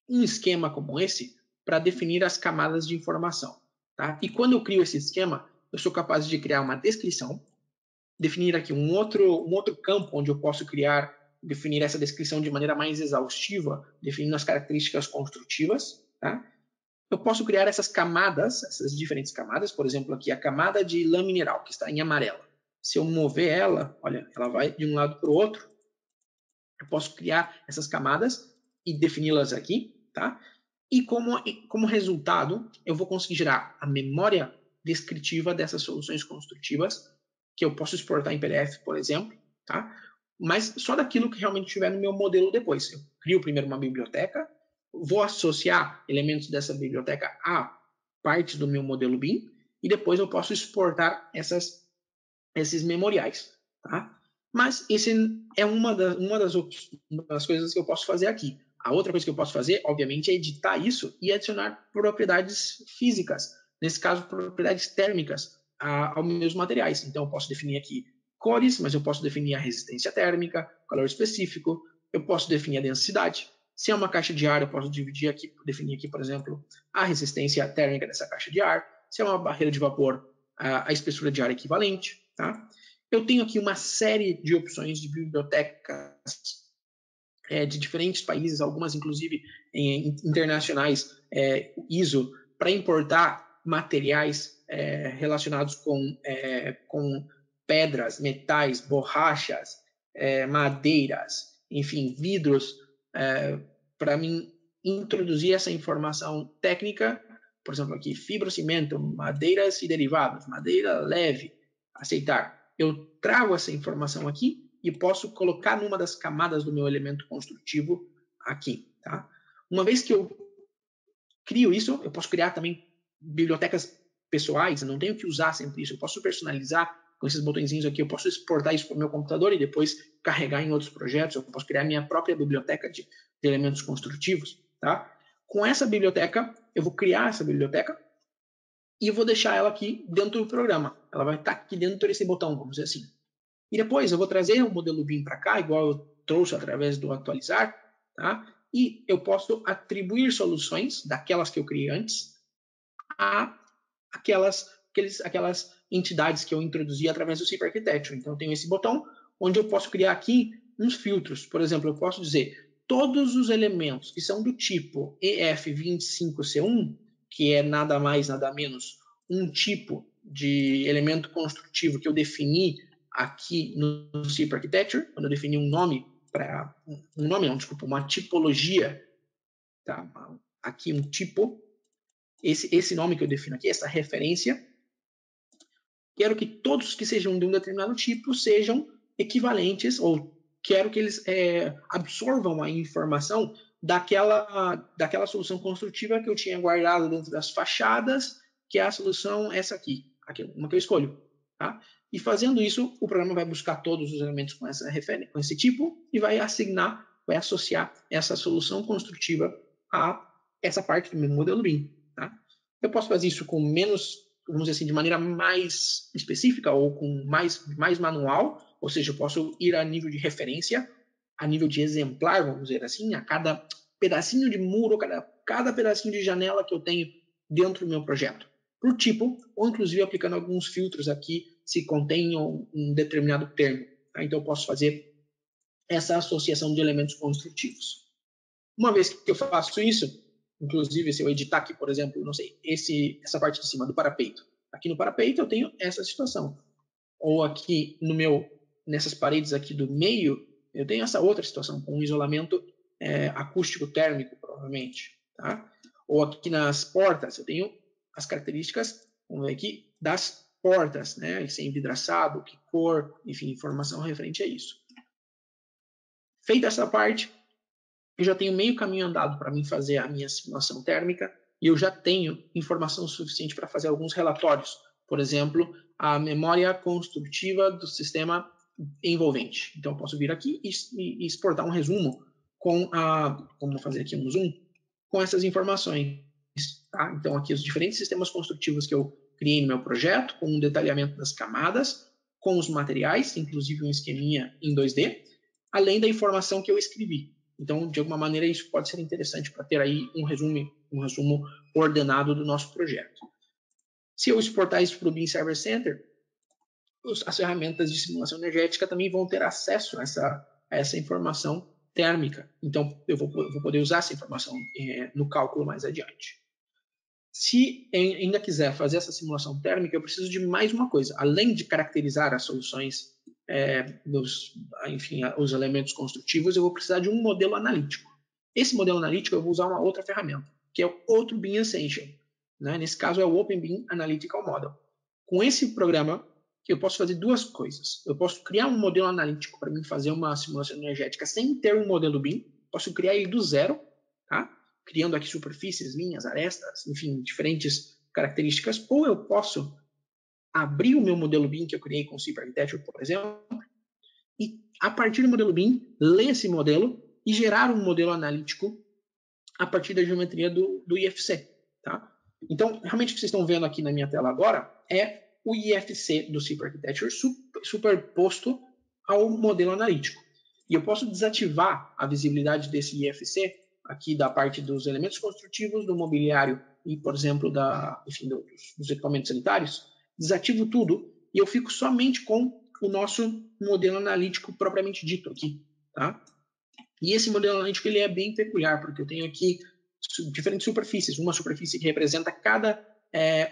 um esquema como esse para definir as camadas de informação. Tá? E quando eu crio esse esquema, eu sou capaz de criar uma descrição, definir aqui um outro campo onde eu posso definir essa descrição de maneira mais exaustiva, definindo as características construtivas. Tá? Eu posso criar essas camadas, essas diferentes camadas, por exemplo, aqui a camada de lã mineral, que está em amarelo. Se eu mover ela, olha, ela vai de um lado para o outro. Eu posso criar essas camadas e defini-las aqui, tá? E como resultado, eu vou conseguir gerar a memória descritiva dessas soluções construtivas, que eu posso exportar em PDF, por exemplo, tá? Mas só daquilo que realmente estiver no meu modelo depois. Eu crio primeiro uma biblioteca, vou associar elementos dessa biblioteca a partes do meu modelo BIM, e depois eu posso exportar esses memoriais, tá? Mas esse é uma das coisas que eu posso fazer aqui. A outra coisa que eu posso fazer, obviamente, é editar isso e adicionar propriedades físicas, nesse caso, propriedades térmicas aos meus materiais. Então, eu posso definir aqui cores, mas eu posso definir a resistência térmica, calor específico, eu posso definir a densidade. Se é uma caixa de ar, eu posso definir aqui, por exemplo, a resistência térmica dessa caixa de ar. Se é uma barreira de vapor, a espessura de ar equivalente, tá? Eu tenho aqui uma série de opções de bibliotecas de diferentes países, algumas inclusive internacionais, ISO, para importar materiais relacionados com pedras, metais, borrachas, madeiras, enfim, vidros, para mim introduzir essa informação técnica, por exemplo, aqui, fibrocimento, madeiras e derivados, madeira leve, aceitar. Eu trago essa informação aqui e posso colocar numa das camadas do meu elemento construtivo aqui. Tá? Uma vez que eu crio isso, eu posso criar também bibliotecas pessoais, eu não tenho que usar sempre isso, eu posso personalizar com esses botõezinhos aqui, eu posso exportar isso para o meu computador e depois carregar em outros projetos, eu posso criar minha própria biblioteca de elementos construtivos. Tá? Com essa biblioteca, eu vou criar essa biblioteca e eu vou deixar ela aqui dentro do programa. Ela vai estar aqui dentro desse botão, vamos dizer assim. E depois eu vou trazer o modelo BIM para cá, igual eu trouxe através do atualizar, tá? E eu posso atribuir soluções daquelas que eu criei antes a aquelas entidades que eu introduzi através do Cipher Architecture. Então eu tenho esse botão onde eu posso criar aqui uns filtros. Por exemplo, eu posso dizer todos os elementos que são do tipo EF25C1, que é nada mais, nada menos um tipo de elemento construtivo que eu defini aqui no C Architecture, quando eu defini um nome para uma tipologia, tá? Aqui um tipo, esse nome que eu defino aqui, essa referência, quero que todos que sejam de um determinado tipo sejam equivalentes, ou quero que eles absorvam a informação daquela solução construtiva que eu tinha guardado dentro das fachadas, que é a solução essa aqui, uma que eu escolho. Tá? E fazendo isso, o programa vai buscar todos os elementos com esse tipo e vai associar essa solução construtiva a essa parte do meu modelo BIM. Tá? Eu posso fazer isso com menos, vamos dizer assim, de maneira mais específica ou com mais manual, ou seja, eu posso ir a nível de referência, a nível de exemplar, vamos dizer assim, a cada pedacinho de muro, cada pedacinho de janela que eu tenho dentro do meu projeto, por tipo, ou inclusive aplicando alguns filtros aqui, se contém um determinado termo. Tá? Então, eu posso fazer essa associação de elementos construtivos. Uma vez que eu faço isso, inclusive, se eu editar aqui, por exemplo, não sei, essa parte de cima do parapeito. Aqui no parapeito eu tenho essa situação. Ou aqui nessas paredes aqui do meio, eu tenho essa outra situação, com um isolamento acústico térmico, provavelmente. Tá? Ou aqui nas portas, eu tenho as características, vamos ver aqui, das portas, né? Se é envidraçado, que cor, enfim, informação referente a isso. Feita essa parte, eu já tenho meio caminho andado para mim fazer a minha simulação térmica e eu já tenho informação suficiente para fazer alguns relatórios. Por exemplo, a memória construtiva do sistema envolvente. Então, eu posso vir aqui e exportar um resumo vamos fazer aqui um zoom, com essas informações. Tá? Então, aqui os diferentes sistemas construtivos que eu criei no meu projeto, com um detalhamento das camadas, com os materiais, inclusive um esqueminha em 2D, além da informação que eu escrevi. Então, de alguma maneira, isso pode ser interessante para ter aí um resumo ordenado do nosso projeto. Se eu exportar isso para o BIM Server Center, as ferramentas de simulação energética também vão ter acesso a essa informação térmica. Então, eu vou poder usar essa informação no cálculo mais adiante. Se ainda quiser fazer essa simulação térmica, eu preciso de mais uma coisa. Além de caracterizar as soluções, os elementos construtivos, eu vou precisar de um modelo analítico. Esse modelo analítico eu vou usar uma outra ferramenta, que é o outro BIM Essential. Né? Nesse caso é o Open BIM Analytical Model. Com esse programa, eu posso fazer duas coisas. Eu posso criar um modelo analítico para mim fazer uma simulação energética sem ter um modelo BIM. Posso criar ele do zero, tá? Criando aqui superfícies, linhas, arestas, enfim, diferentes características. Ou eu posso abrir o meu modelo BIM que eu criei com o C Architecture, por exemplo, e a partir do modelo BIM, ler esse modelo e gerar um modelo analítico a partir da geometria do IFC. Tá? Então, realmente o que vocês estão vendo aqui na minha tela agora é o IFC do C Architecture superposto ao modelo analítico. E eu posso desativar a visibilidade desse IFC aqui da parte dos elementos construtivos, do mobiliário e, por exemplo, dos equipamentos sanitários. Desativo tudo e eu fico somente com o nosso modelo analítico propriamente dito aqui. Tá? E esse modelo analítico ele é bem peculiar, porque eu tenho aqui diferentes superfícies. Uma superfície que representa cada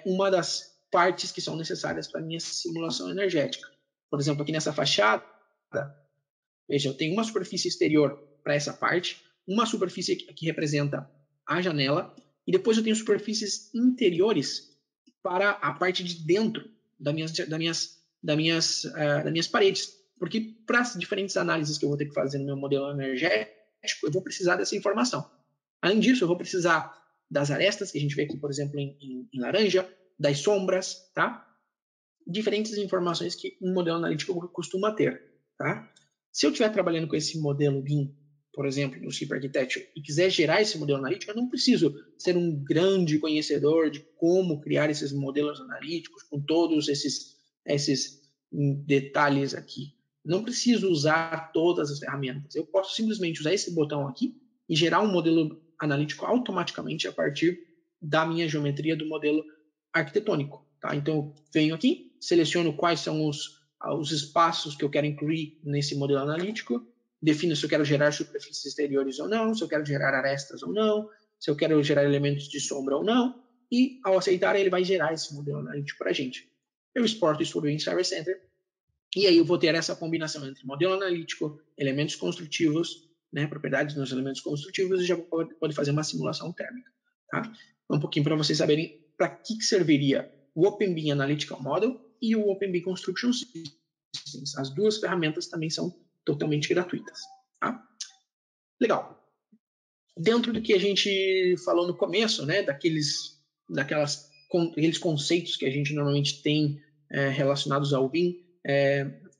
uma das partes que são necessárias para a minha simulação energética. Por exemplo, aqui nessa fachada, veja, eu tenho uma superfície exterior para essa parte, uma superfície que representa a janela, e depois eu tenho superfícies interiores para a parte de dentro das minhas paredes. Porque para as diferentes análises que eu vou ter que fazer no meu modelo energético, eu vou precisar dessa informação. Além disso, eu vou precisar das arestas, que a gente vê aqui, por exemplo, em laranja, das sombras, tá? Diferentes informações que um modelo analítico costuma ter. Tá? Se eu estiver trabalhando com esse modelo BIM, por exemplo, no C Architecture, e quiser gerar esse modelo analítico, eu não preciso ser um grande conhecedor de como criar esses modelos analíticos com todos esses detalhes aqui. Não preciso usar todas as ferramentas. Eu posso simplesmente usar esse botão aqui e gerar um modelo analítico automaticamente a partir da minha geometria do modelo arquitetônico. Tá? Então, eu venho aqui, seleciono quais são os espaços que eu quero incluir nesse modelo analítico, defino se eu quero gerar superfícies exteriores ou não, se eu quero gerar arestas ou não, se eu quero gerar elementos de sombra ou não, e ao aceitar ele vai gerar esse modelo analítico para a gente. Eu exporto isso para o Service Center e aí eu vou ter essa combinação entre modelo analítico, elementos construtivos, né, propriedades dos elementos construtivos e já pode fazer uma simulação térmica. Tá? Um pouquinho para vocês saberem para que serviria o OpenBIM Analytical Model e o OpenBIM Construction Systems. As duas ferramentas também são totalmente gratuitas. Tá? Legal. Dentro do que a gente falou no começo, né, daqueles conceitos que a gente normalmente tem relacionados ao BIM,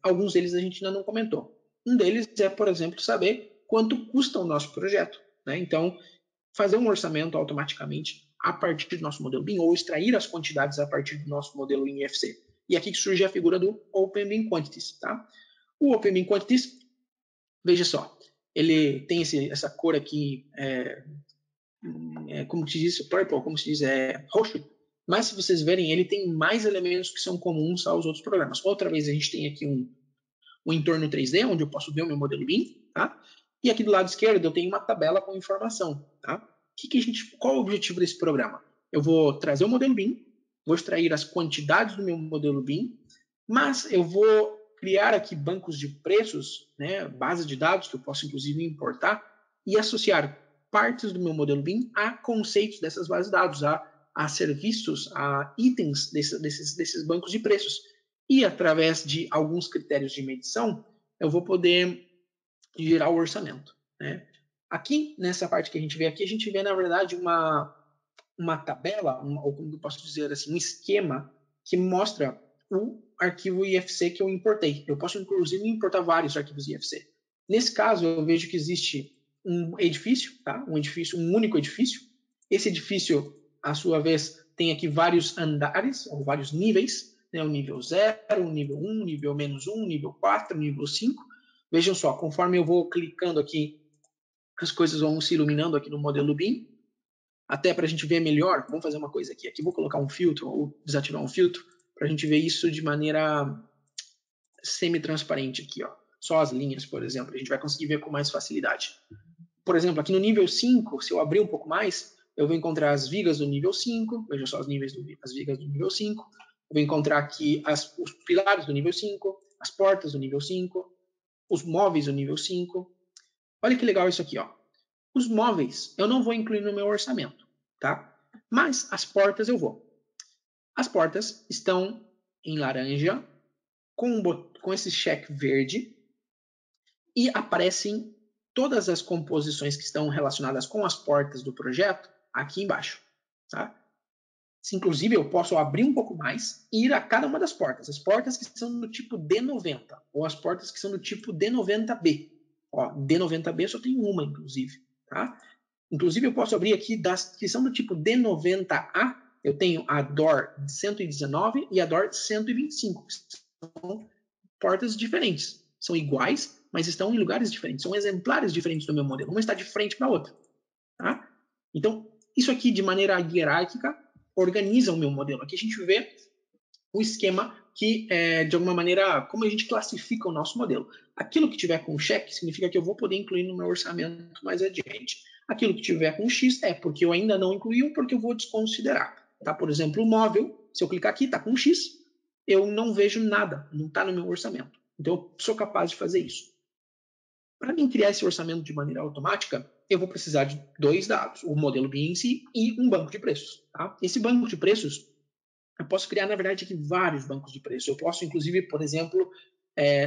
alguns deles a gente ainda não comentou. Um deles é, por exemplo, saber quanto custa o nosso projeto. Né? Então, fazer um orçamento automaticamente a partir do nosso modelo BIM ou extrair as quantidades a partir do nosso modelo em IFC. E aqui que surge a figura do OpenBIM Quantities. Tá? O OpenBIM Quantities, veja só, ele tem essa cor aqui, como se diz, purple, como se diz, roxo. Mas se vocês verem, ele tem mais elementos que são comuns aos outros programas. Outra vez a gente tem aqui um entorno 3D, onde eu posso ver o meu modelo BIM, tá? E aqui do lado esquerdo eu tenho uma tabela com informação, tá? Qual é o objetivo desse programa? Eu vou trazer o modelo BIM, vou extrair as quantidades do meu modelo BIM, mas eu vou criar aqui bancos de preços, né, base de dados que eu posso inclusive importar e associar partes do meu modelo BIM a conceitos dessas bases de dados, a serviços, a itens desses bancos de preços. E através de alguns critérios de medição, eu vou poder gerar o orçamento. Né? Aqui, nessa parte que a gente vê, na verdade, uma tabela, ou como eu posso dizer assim, um esquema que mostra o arquivo IFC que eu importei. Eu posso, inclusive, importar vários arquivos IFC. Nesse caso, eu vejo que existe um edifício, tá? Um único edifício. Esse edifício, à sua vez, tem aqui vários andares, ou vários níveis, né? O nível 0, o nível 1, nível -1, nível 4, nível 5. Vejam só, conforme eu vou clicando aqui, as coisas vão se iluminando aqui no modelo BIM. Até para a gente ver melhor, vamos fazer uma coisa aqui. Aqui vou colocar um filtro, ou desativar um filtro, para a gente ver isso de maneira semi-transparente aqui, ó. Só as linhas, por exemplo, a gente vai conseguir ver com mais facilidade. Por exemplo, aqui no nível 5, se eu abrir um pouco mais, eu vou encontrar as vigas do nível 5, veja só as vigas do nível 5, eu vou encontrar aqui os pilares do nível 5, as portas do nível 5, os móveis do nível 5. Olha que legal isso aqui, ó. Os móveis eu não vou incluir no meu orçamento, tá? Mas as portas eu vou. As portas estão em laranja, com esse cheque verde, e aparecem todas as composições que estão relacionadas com as portas do projeto aqui embaixo, tá? Inclusive, eu posso abrir um pouco mais e ir a cada uma das portas. As portas que são do tipo D90, ou as portas que são do tipo D90B. Ó, D90B só tem uma, inclusive, tá? Inclusive, eu posso abrir aqui das que são do tipo D90A, eu tenho a DOR 119 e a DOR 125, que são portas diferentes. São iguais, mas estão em lugares diferentes. São exemplares diferentes do meu modelo. Uma está de frente para a outra. Tá? Então, isso aqui, de maneira hierárquica, organiza o meu modelo. Aqui a gente vê o esquema que, de alguma maneira, como a gente classifica o nosso modelo. Aquilo que tiver com cheque significa que eu vou poder incluir no meu orçamento mais adiante. Aquilo que tiver com X é porque eu ainda não incluí, porque eu vou desconsiderar. Tá? Por exemplo, o móvel, se eu clicar aqui, está com X, eu não vejo nada, não está no meu orçamento. Então, eu sou capaz de fazer isso. Para mim criar esse orçamento de maneira automática, eu vou precisar de dois dados, o modelo BIM em si e um banco de preços. Tá? Esse banco de preços, eu posso criar, na verdade, aqui vários bancos de preços. Eu posso, inclusive, por exemplo,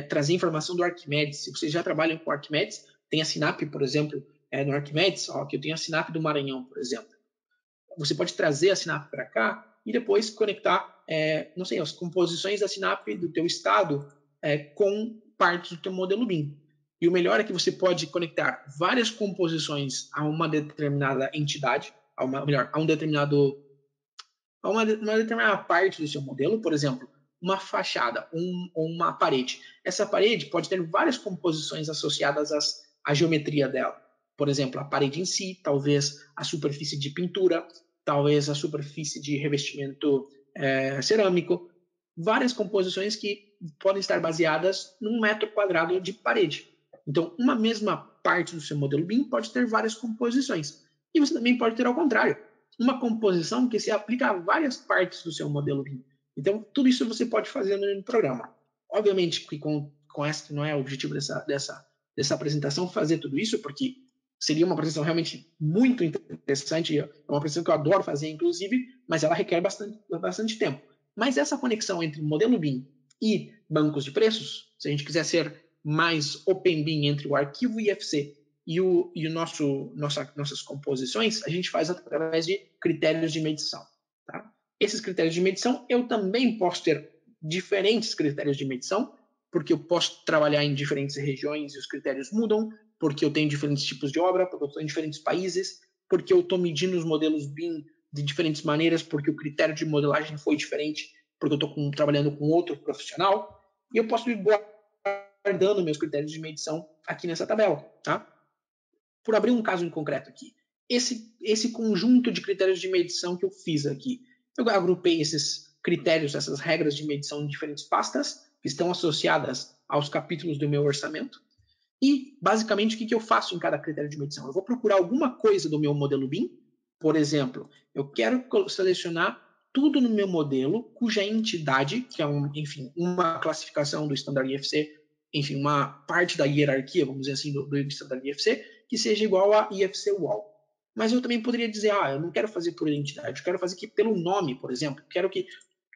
trazer informação do Arquimedes. Se vocês já trabalham com Arquimedes, tem a Sinap, por exemplo, no Arquimedes, ó, que eu tenho a Sinap do Maranhão, por exemplo. Você pode trazer a Sinap para cá e depois conectar, não sei, as composições da Sinap do teu estado com partes do teu modelo BIM. E o melhor é que você pode conectar várias composições a uma determinada entidade, a uma determinada parte do seu modelo, por exemplo, uma fachada ou uma parede. Essa parede pode ter várias composições associadas à geometria dela. Por exemplo, a parede em si, talvez a superfície de pintura, talvez a superfície de revestimento cerâmico. Várias composições que podem estar baseadas num metro quadrado de parede. Então, uma mesma parte do seu modelo BIM pode ter várias composições. E você também pode ter ao contrário. uma composição que se aplica a várias partes do seu modelo BIM. Então, tudo isso você pode fazer no programa. Obviamente que com essa não é o objetivo dessa apresentação fazer tudo isso, porque seria uma apresentação realmente muito interessante, é uma apresentação que eu adoro fazer, inclusive, mas ela requer bastante tempo. Mas essa conexão entre modelo BIM e bancos de preços, se a gente quiser ser mais Open BIM entre o arquivo IFC e nossas composições, a gente faz através de critérios de medição. Tá? Esses critérios de medição, eu também posso ter diferentes critérios de medição, porque eu posso trabalhar em diferentes regiões e os critérios mudam, porque eu tenho diferentes tipos de obra, porque eu estou em diferentes países, porque eu estou medindo os modelos BIM de diferentes maneiras, porque o critério de modelagem foi diferente, porque eu estou trabalhando com outro profissional, e eu posso ir guardando meus critérios de medição aqui nessa tabela. Tá? Por abrir um caso em concreto aqui, esse conjunto de critérios de medição que eu fiz aqui, eu agrupei esses critérios, essas regras de medição em diferentes pastas, que estão associadas aos capítulos do meu orçamento. E, basicamente, o que eu faço em cada critério de medição? Eu vou procurar alguma coisa do meu modelo BIM. Por exemplo, eu quero selecionar tudo no meu modelo cuja entidade, que é, uma classificação do Standard IFC, enfim, uma parte da hierarquia, vamos dizer assim, do Standard IFC, que seja igual a IFC Wall. Mas eu também poderia dizer, eu não quero fazer por identidade, eu quero fazer aqui pelo nome, por exemplo. Eu quero que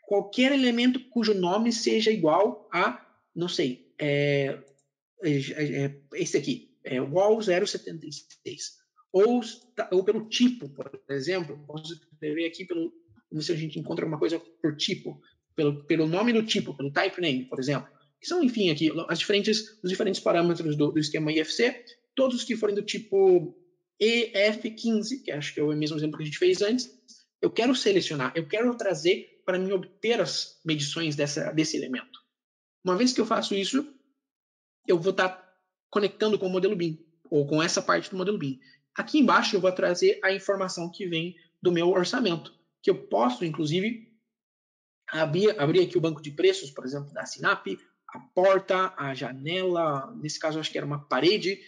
qualquer elemento cujo nome seja igual a, não sei, esse aqui, Wall 076. Ou pelo tipo, por exemplo, posso escrever aqui vamos ver se a gente encontra alguma coisa por tipo, pelo nome do tipo, pelo type name, por exemplo. Que são, enfim, aqui os diferentes parâmetros do esquema IFC, todos que forem do tipo EF15, que acho que é o mesmo exemplo que a gente fez antes, eu quero selecionar, eu quero trazer para mim obter as medições desse elemento. Uma vez que eu faço isso, eu vou estar conectando com o modelo BIM, ou com essa parte do modelo BIM. Aqui embaixo eu vou trazer a informação que vem do meu orçamento, que eu posso, inclusive, abrir aqui o banco de preços, por exemplo, da Sinap, a porta, a janela, nesse caso eu acho que era uma parede,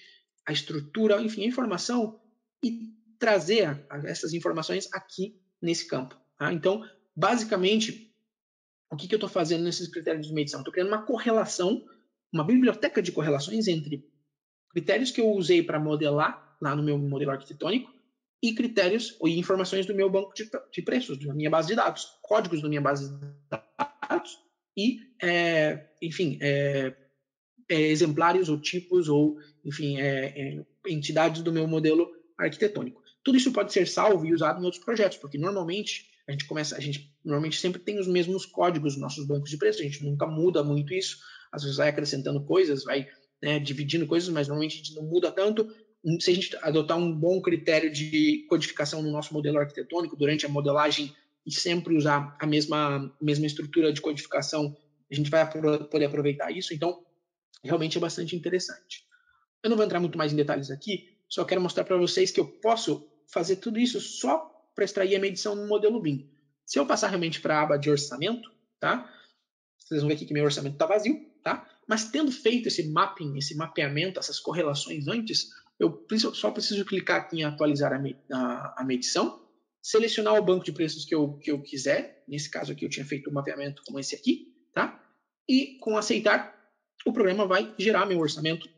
a estrutura, enfim, a informação, e trazer essas informações aqui nesse campo. Tá? Então, basicamente, o que eu estou fazendo nesses critérios de medição? Estou criando uma correlação, uma biblioteca de correlações entre critérios que eu usei para modelar lá no meu modelo arquitetônico e critérios e informações do meu banco de preços, da minha base de dados, códigos da minha base de dados e, exemplares ou tipos ou, enfim, entidades do meu modelo arquitetônico. Tudo isso pode ser salvo e usado em outros projetos, porque normalmente a gente normalmente sempre tem os mesmos códigos nos nossos bancos de preços, a gente nunca muda muito isso, às vezes vai acrescentando coisas, vai dividindo coisas, mas normalmente a gente não muda tanto. Se a gente adotar um bom critério de codificação no nosso modelo arquitetônico durante a modelagem e sempre usar a mesma estrutura de codificação, a gente vai poder aproveitar isso. Então, realmente é bastante interessante. Eu não vou entrar muito mais em detalhes aqui, só quero mostrar para vocês que eu posso fazer tudo isso só para extrair a medição no modelo BIM. Se eu passar realmente para a aba de orçamento, tá? Vocês vão ver aqui que meu orçamento está vazio, tá? Mas tendo feito esse mapping, esse mapeamento, essas correlações antes, eu só preciso clicar aqui em atualizar a medição, selecionar o banco de preços que eu quiser, nesse caso aqui eu tinha feito um mapeamento como esse aqui, tá? E com aceitar, o programa vai gerar meu orçamento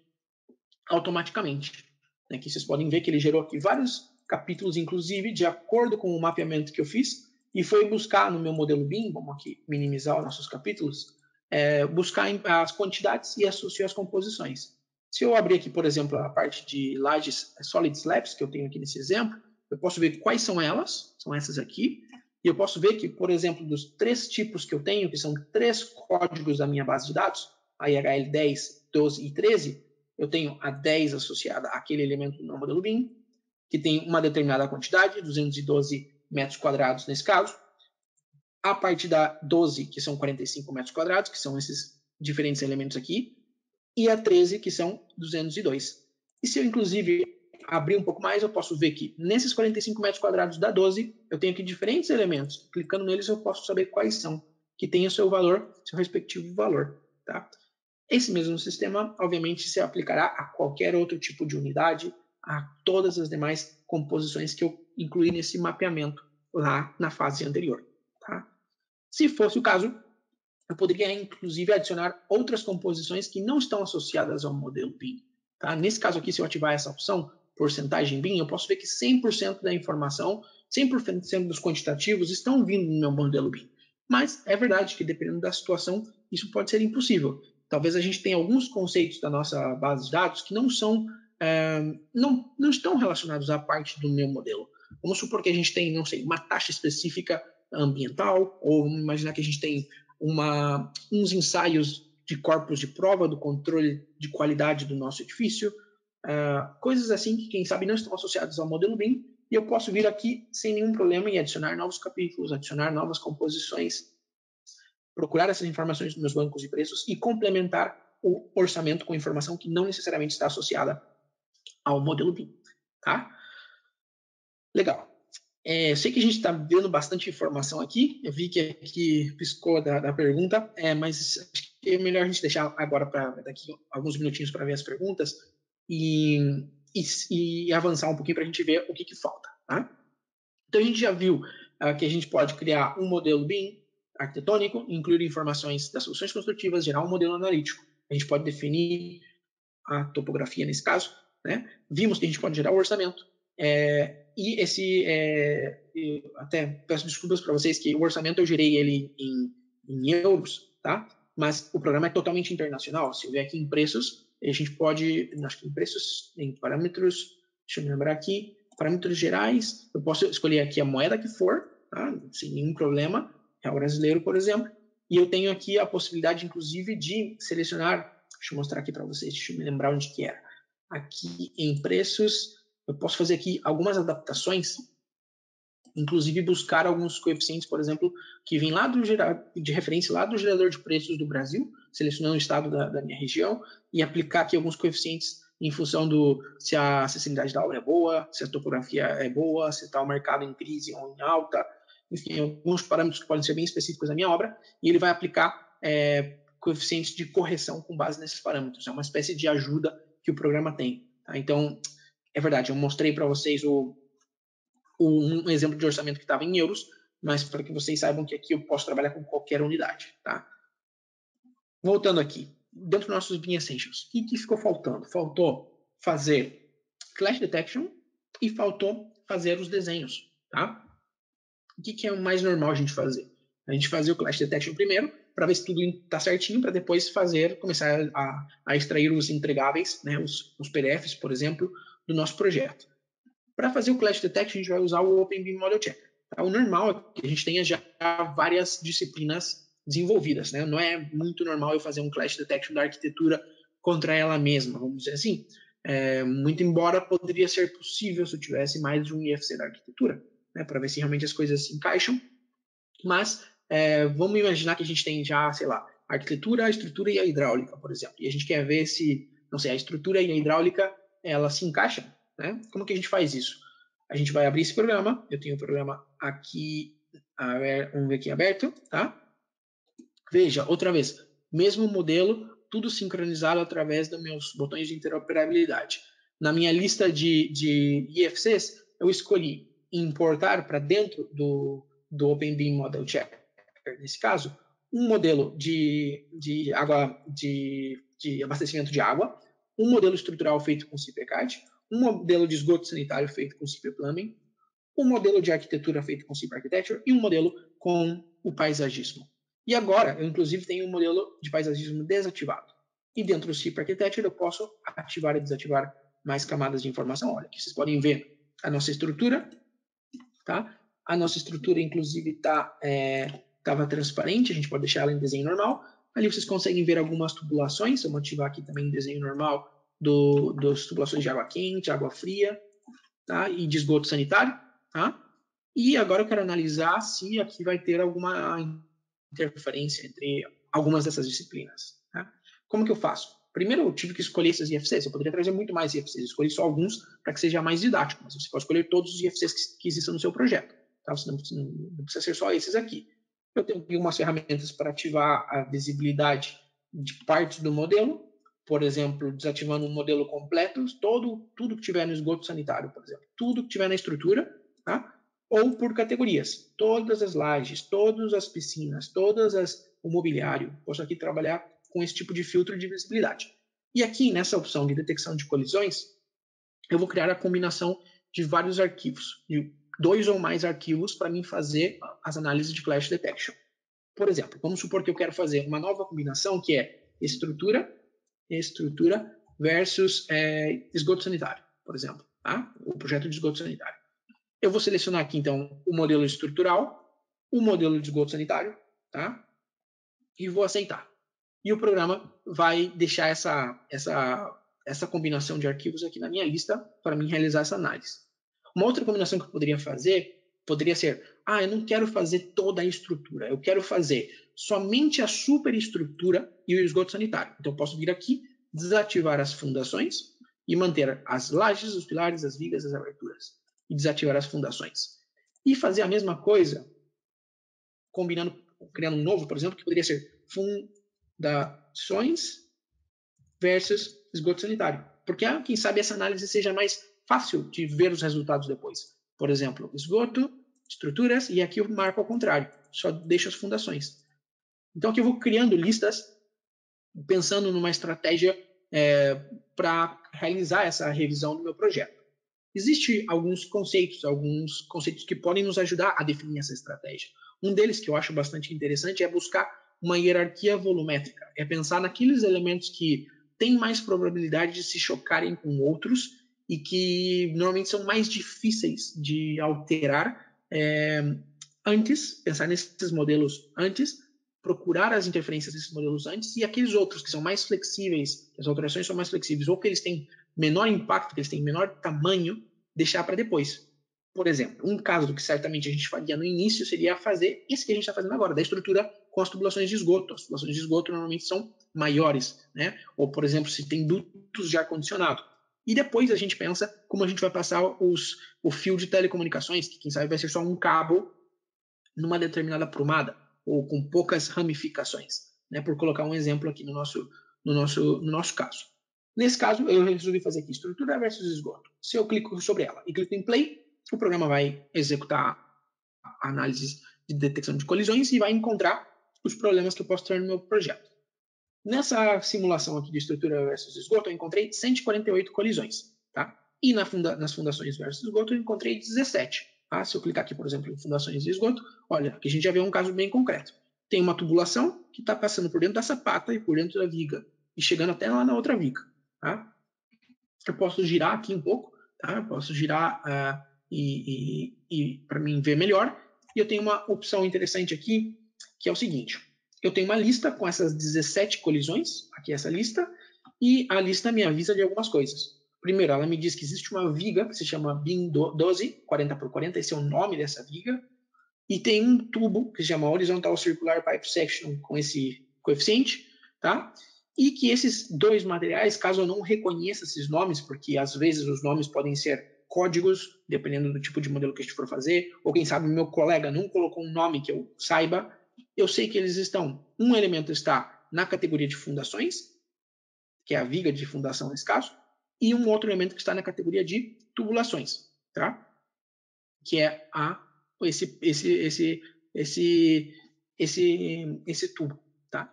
automaticamente. Aqui vocês podem ver que ele gerou aqui vários capítulos, inclusive, de acordo com o mapeamento que eu fiz, e foi buscar no meu modelo BIM, vamos aqui minimizar os nossos capítulos, buscar as quantidades e associar as composições. Se eu abrir aqui, por exemplo, a parte de lajes Solid Slabs, que eu tenho aqui nesse exemplo, eu posso ver quais são elas, são essas aqui, e eu posso ver que, por exemplo, dos 3 tipos que eu tenho, que são 3 códigos da minha base de dados, a IHL 10, 12 e 13, eu tenho a 10 associada àquele elemento do meu modelo BIM, que tem uma determinada quantidade, 212 metros quadrados nesse caso. A parte da 12, que são 45 metros quadrados, que são esses diferentes elementos aqui. E a 13, que são 202. E se eu, inclusive, abrir um pouco mais, eu posso ver que nesses 45 metros quadrados da 12, eu tenho aqui diferentes elementos. Clicando neles, eu posso saber quais são, que tem o seu valor, seu respectivo valor. Tá? Esse mesmo sistema, obviamente, se aplicará a qualquer outro tipo de unidade, a todas as demais composições que eu incluir nesse mapeamento lá na fase anterior. Tá? Se fosse o caso, eu poderia, inclusive, adicionar outras composições que não estão associadas ao modelo BIM. Tá? Nesse caso aqui, se eu ativar essa opção, porcentagem BIM, eu posso ver que 100% da informação, 100% dos quantitativos estão vindo no meu modelo BIM. Mas é verdade que, dependendo da situação, isso pode ser impossível. Talvez a gente tenha alguns conceitos da nossa base de dados que não estão relacionados à parte do meu modelo. Vamos supor que a gente tem, não sei, uma taxa específica ambiental, ou vamos imaginar que a gente tem uns ensaios de corpos de prova do controle de qualidade do nosso edifício, coisas assim que, quem sabe, não estão associadas ao modelo BIM, e eu posso vir aqui sem nenhum problema e adicionar novos capítulos, adicionar novas composições, procurar essas informações nos meus bancos de preços e complementar o orçamento com informação que não necessariamente está associada ao modelo BIM. Tá? Legal. Sei que a gente está vendo bastante informação aqui. Eu vi que aqui piscou da pergunta, mas acho que é melhor a gente deixar agora para daqui alguns minutinhos para ver as perguntas e avançar um pouquinho para a gente ver o que falta. Tá? Então, a gente já viu que a gente pode criar um modelo BIM arquitetônico, incluir informações das soluções construtivas, gerar um modelo analítico. A gente pode definir a topografia nesse caso, né? Vimos que a gente pode gerar o orçamento. E até peço desculpas para vocês que o orçamento eu gerei ele em euros, tá? Mas o programa é totalmente internacional. Se eu vier aqui em preços, a gente pode, acho que em preços, em parâmetros, deixa eu me lembrar aqui, parâmetros gerais, eu posso escolher aqui a moeda que for, tá? Sem nenhum problema, real brasileiro, por exemplo, e eu tenho aqui a possibilidade, inclusive, de selecionar, deixa eu mostrar aqui para vocês, deixa eu me lembrar onde que era. Aqui em preços, eu posso fazer aqui algumas adaptações, inclusive buscar alguns coeficientes, por exemplo, que vêm lá de referência lá do gerador de preços do Brasil, selecionando o estado da minha região e aplicar aqui alguns coeficientes em função se a acessibilidade da obra é boa, se a topografia é boa, se está o mercado em crise ou em alta, enfim, alguns parâmetros que podem ser bem específicos da minha obra, e ele vai aplicar coeficientes de correção com base nesses parâmetros. É uma espécie de ajuda que o programa tem. Tá? Então, é verdade, eu mostrei para vocês um exemplo de orçamento que estava em euros, mas para que vocês saibam que aqui eu posso trabalhar com qualquer unidade. Tá? Voltando aqui, dentro dos nossos BIM Essentials, o que ficou faltando? Faltou fazer Clash Detection e faltou fazer os desenhos. Tá? O que é o mais normal a gente fazer? A gente fazer o Clash Detection primeiro, para ver se tudo está certinho, para depois começar a extrair os entregáveis, né, os PDFs, por exemplo, do nosso projeto. Para fazer o Clash Detection, a gente vai usar o OpenBIM Model Checker. Tá? O normal é que a gente tenha já várias disciplinas desenvolvidas. Né? Não é muito normal eu fazer um Clash Detection da arquitetura contra ela mesma, vamos dizer assim. Muito embora poderia ser possível se eu tivesse mais de um IFC da arquitetura, né, para ver se realmente as coisas se encaixam. Mas vamos imaginar que a gente tem já, sei lá, a arquitetura, a estrutura e a hidráulica, por exemplo. E a gente quer ver se, não sei, a estrutura e a hidráulica, elas se encaixam. Né? Como que a gente faz isso? A gente vai abrir esse programa. Eu tenho o programa aqui, vamos ver aqui aberto, tá? Veja, outra vez, mesmo modelo, tudo sincronizado através dos meus botões de interoperabilidade. Na minha lista de IFCs, eu escolhi importar para dentro do OpenBIM Model Checker, nesse caso, um modelo de abastecimento de água, um modelo estrutural feito com CIPRCAD, um modelo de esgoto sanitário feito com CIPRPlumbing, um modelo de arquitetura feito com CIPArchitecture e um modelo com o paisagismo. E agora, eu inclusive tenho um modelo de paisagismo desativado. E dentro do CIPArchitecture eu posso ativar e desativar mais camadas de informação. Olha, aqui vocês podem ver a nossa estrutura, tá? A nossa estrutura, inclusive, estava transparente, a gente pode deixar ela em desenho normal. Ali vocês conseguem ver algumas tubulações, vamos ativar aqui também em desenho normal das tubulações de água quente, água fria, tá? E de esgoto sanitário. Tá? E agora eu quero analisar se aqui vai ter alguma interferência entre algumas dessas disciplinas. Tá? Como que eu faço? Primeiro eu tive que escolher esses IFCs, eu poderia trazer muito mais IFCs, eu escolhi só alguns para que seja mais didático, mas você pode escolher todos os IFCs que existam no seu projeto. Tá? Você não precisa ser só esses aqui. Eu tenho aqui umas ferramentas para ativar a visibilidade de partes do modelo, por exemplo, desativando um modelo completo, tudo que tiver no esgoto sanitário, por exemplo, tudo que tiver na estrutura, tá? Ou por categorias. Todas as lajes, todas as piscinas, o mobiliário. Posso aqui trabalhar com esse tipo de filtro de visibilidade. E aqui, nessa opção de detecção de colisões, eu vou criar a combinação de vários arquivos, de 2 ou mais arquivos para mim fazer as análises de clash detection. Por exemplo, vamos supor que eu quero fazer uma nova combinação que é estrutura versus esgoto sanitário, por exemplo, tá? O projeto de esgoto sanitário. Eu vou selecionar aqui, então, o modelo estrutural, o modelo de esgoto sanitário, tá? E vou aceitar. E o programa vai deixar essa combinação de arquivos aqui na minha lista para mim realizar essa análise. Uma outra combinação que eu poderia fazer poderia ser, eu não quero fazer toda a estrutura, eu quero fazer somente a superestrutura e o esgoto sanitário. Então, eu posso vir aqui, desativar as fundações e manter as lajes, os pilares, as vigas, as aberturas. E desativar as fundações. E fazer a mesma coisa, criando um novo, por exemplo, que poderia ser fundações versus esgoto sanitário. Porque, quem sabe, essa análise seja mais fácil de ver os resultados depois. Por exemplo, esgoto, estruturas, e aqui eu marco ao contrário, só deixo as fundações. Então, aqui eu vou criando listas, pensando numa estratégia para realizar essa revisão do meu projeto. Existem alguns conceitos que podem nos ajudar a definir essa estratégia. Um deles, que eu acho bastante interessante, é buscar uma hierarquia volumétrica. É pensar naqueles elementos que têm mais probabilidade de se chocarem com outros e que normalmente são mais difíceis de alterar antes, pensar nesses modelos antes, procurar as interferências desses modelos antes, e aqueles outros que são mais flexíveis, as alterações são mais flexíveis, ou que eles têm menor impacto, que eles têm menor tamanho, deixar para depois. Por exemplo, um caso do que certamente a gente faria no início seria fazer esse que a gente está fazendo agora, da estrutura com as tubulações de esgoto. As tubulações de esgoto normalmente são maiores, né? Ou, por exemplo, se tem dutos de ar-condicionado. E depois a gente pensa como a gente vai passar o fio de telecomunicações, que quem sabe vai ser só um cabo numa determinada prumada, ou com poucas ramificações, né? Por colocar um exemplo aqui no nosso caso. Nesse caso, eu resolvi fazer aqui estrutura versus esgoto. Se eu clico sobre ela e clico em play, o programa vai executar a análise de detecção de colisões e vai encontrar os problemas que eu posso ter no meu projeto. Nessa simulação aqui de estrutura versus esgoto, eu encontrei 148 colisões, tá? E nas fundações versus esgoto, eu encontrei 17. Tá? Se eu clicar aqui, por exemplo, em fundações de esgoto, olha, aqui a gente já vê um caso bem concreto. Tem uma tubulação que está passando por dentro da sapata e por dentro da viga, e chegando até lá na outra viga. Tá? Eu posso girar aqui um pouco, tá? Eu posso girar para mim ver melhor. E eu tenho uma opção interessante aqui, que é o seguinte. Eu tenho uma lista com essas 17 colisões, aqui essa lista, e a lista me avisa de algumas coisas. Primeiro, ela me diz que existe uma viga que se chama BIM 12, 40x40, esse é o nome dessa viga, e tem um tubo que se chama Horizontal Circular Pipe Section com esse coeficiente, tá? E que esses dois materiais, caso eu não reconheça esses nomes, porque às vezes os nomes podem ser códigos, dependendo do tipo de modelo que a gente for fazer, ou quem sabe meu colega não colocou um nome que eu saiba, eu sei que eles estão, um elemento está na categoria de fundações, que é a viga de fundação nesse caso, e um outro elemento que está na categoria de tubulações, tá? Que é esse tubo, tá?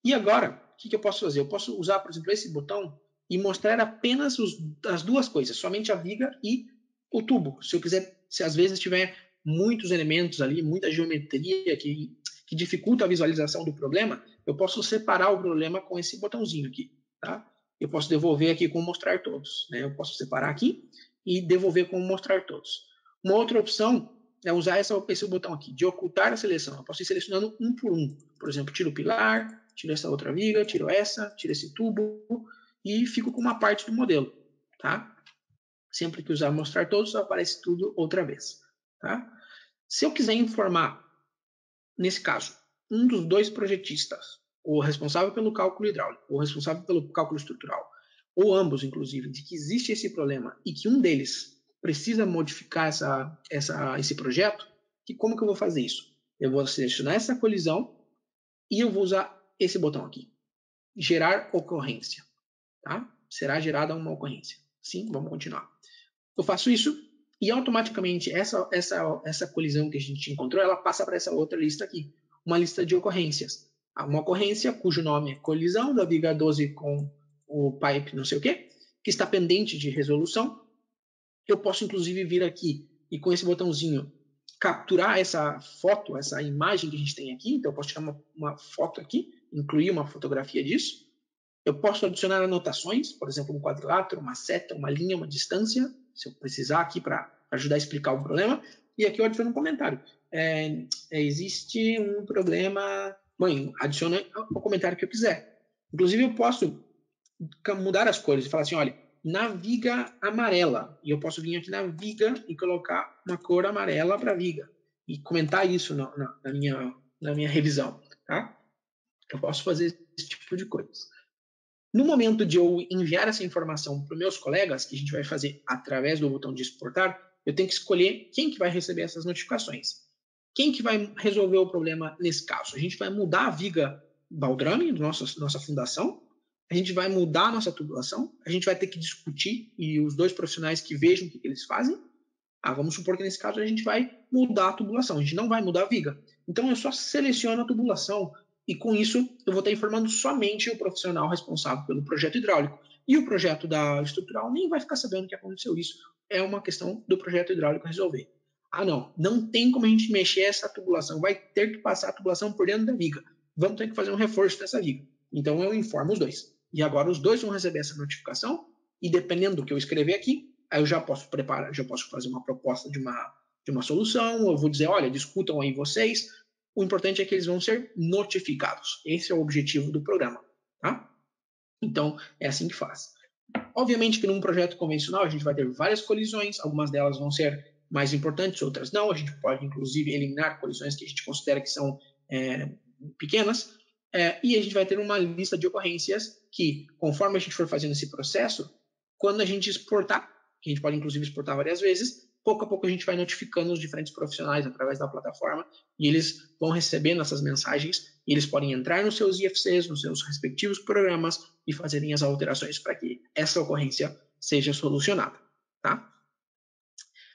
E agora, o que eu posso fazer? Eu posso usar, por exemplo, esse botão e mostrar apenas as duas coisas, somente a viga e o tubo. Se eu quiser, se às vezes tiver muitos elementos ali, muita geometria que dificulta a visualização do problema, eu posso separar o problema com esse botãozinho aqui, tá? Eu posso devolver aqui com mostrar todos, né? Eu posso separar aqui e devolver com mostrar todos. Uma outra opção é usar esse botão aqui, de ocultar a seleção. Eu posso ir selecionando um por um. Por exemplo, tiro o pilar, tiro essa outra viga, tiro esse tubo e fico com uma parte do modelo, tá? Sempre que usar mostrar todos, aparece tudo outra vez, tá? Se eu quiser informar, nesse caso, um dos dois projetistas, o responsável pelo cálculo hidráulico, ou responsável pelo cálculo estrutural, ou ambos, inclusive, de que existe esse problema e que um deles precisa modificar esse projeto, e como que eu vou fazer isso? Eu vou selecionar essa colisão e eu vou usar esse botão aqui, gerar ocorrência, tá? Será gerada uma ocorrência. Sim, vamos continuar. Eu faço isso E automaticamente essa colisão que a gente encontrou, ela passa para essa outra lista aqui, uma lista de ocorrências. Uma ocorrência cujo nome é colisão da viga 12 com o pipe não sei o quê, que está pendente de resolução. Eu posso inclusive vir aqui e com esse botãozinho capturar essa foto, essa imagem que a gente tem aqui. Então eu posso tirar uma foto aqui, incluir uma fotografia disso. Eu posso adicionar anotações, por exemplo, um quadrilátero, uma seta, uma linha, uma distância, se eu precisar aqui para ajudar a explicar o problema. E aqui eu adiciono um comentário. Existe um problema... Bom, adiciona o comentário que eu quiser. Inclusive, eu posso mudar as cores e falar assim, olha, na viga amarela. E eu posso vir aqui na viga e colocar uma cor amarela para a viga. E comentar isso na minha revisão. Tá? Eu posso fazer esse tipo de coisa. No momento de eu enviar essa informação para os meus colegas, que a gente vai fazer através do botão de exportar, eu tenho que escolher quem que vai receber essas notificações. Quem que vai resolver o problema nesse caso? A gente vai mudar a viga Baldrame, nossa fundação, a gente vai mudar a nossa tubulação, a gente vai ter que discutir e os dois profissionais que vejam o que eles fazem. Vamos supor que nesse caso a gente vai mudar a tubulação, a gente não vai mudar a viga. Então eu só seleciono a tubulação e com isso eu vou estar informando somente o profissional responsável pelo projeto hidráulico. E o projeto da estrutural nem vai ficar sabendo que aconteceu isso. É uma questão do projeto hidráulico resolver. Não tem como a gente mexer essa tubulação, vai ter que passar a tubulação por dentro da viga. Vamos ter que fazer um reforço dessa viga. Então eu informo os dois. E agora os dois vão receber essa notificação e dependendo do que eu escrever aqui, aí eu já posso preparar, já posso fazer uma proposta de uma solução, eu vou dizer, olha, discutam aí vocês. O importante é que eles vão ser notificados. Esse é o objetivo do programa, tá? Então, é assim que faz. Obviamente que num projeto convencional a gente vai ter várias colisões, algumas delas vão ser mais importantes, outras não. A gente pode, inclusive, eliminar colisões que a gente considera que são pequenas, e a gente vai ter uma lista de ocorrências que, conforme a gente for fazendo esse processo, quando a gente exportar, que a gente pode, inclusive, exportar várias vezes, pouco a pouco a gente vai notificando os diferentes profissionais através da plataforma e eles vão recebendo essas mensagens e eles podem entrar nos seus IFCs, nos seus respectivos programas e fazerem as alterações para que essa ocorrência seja solucionada, tá?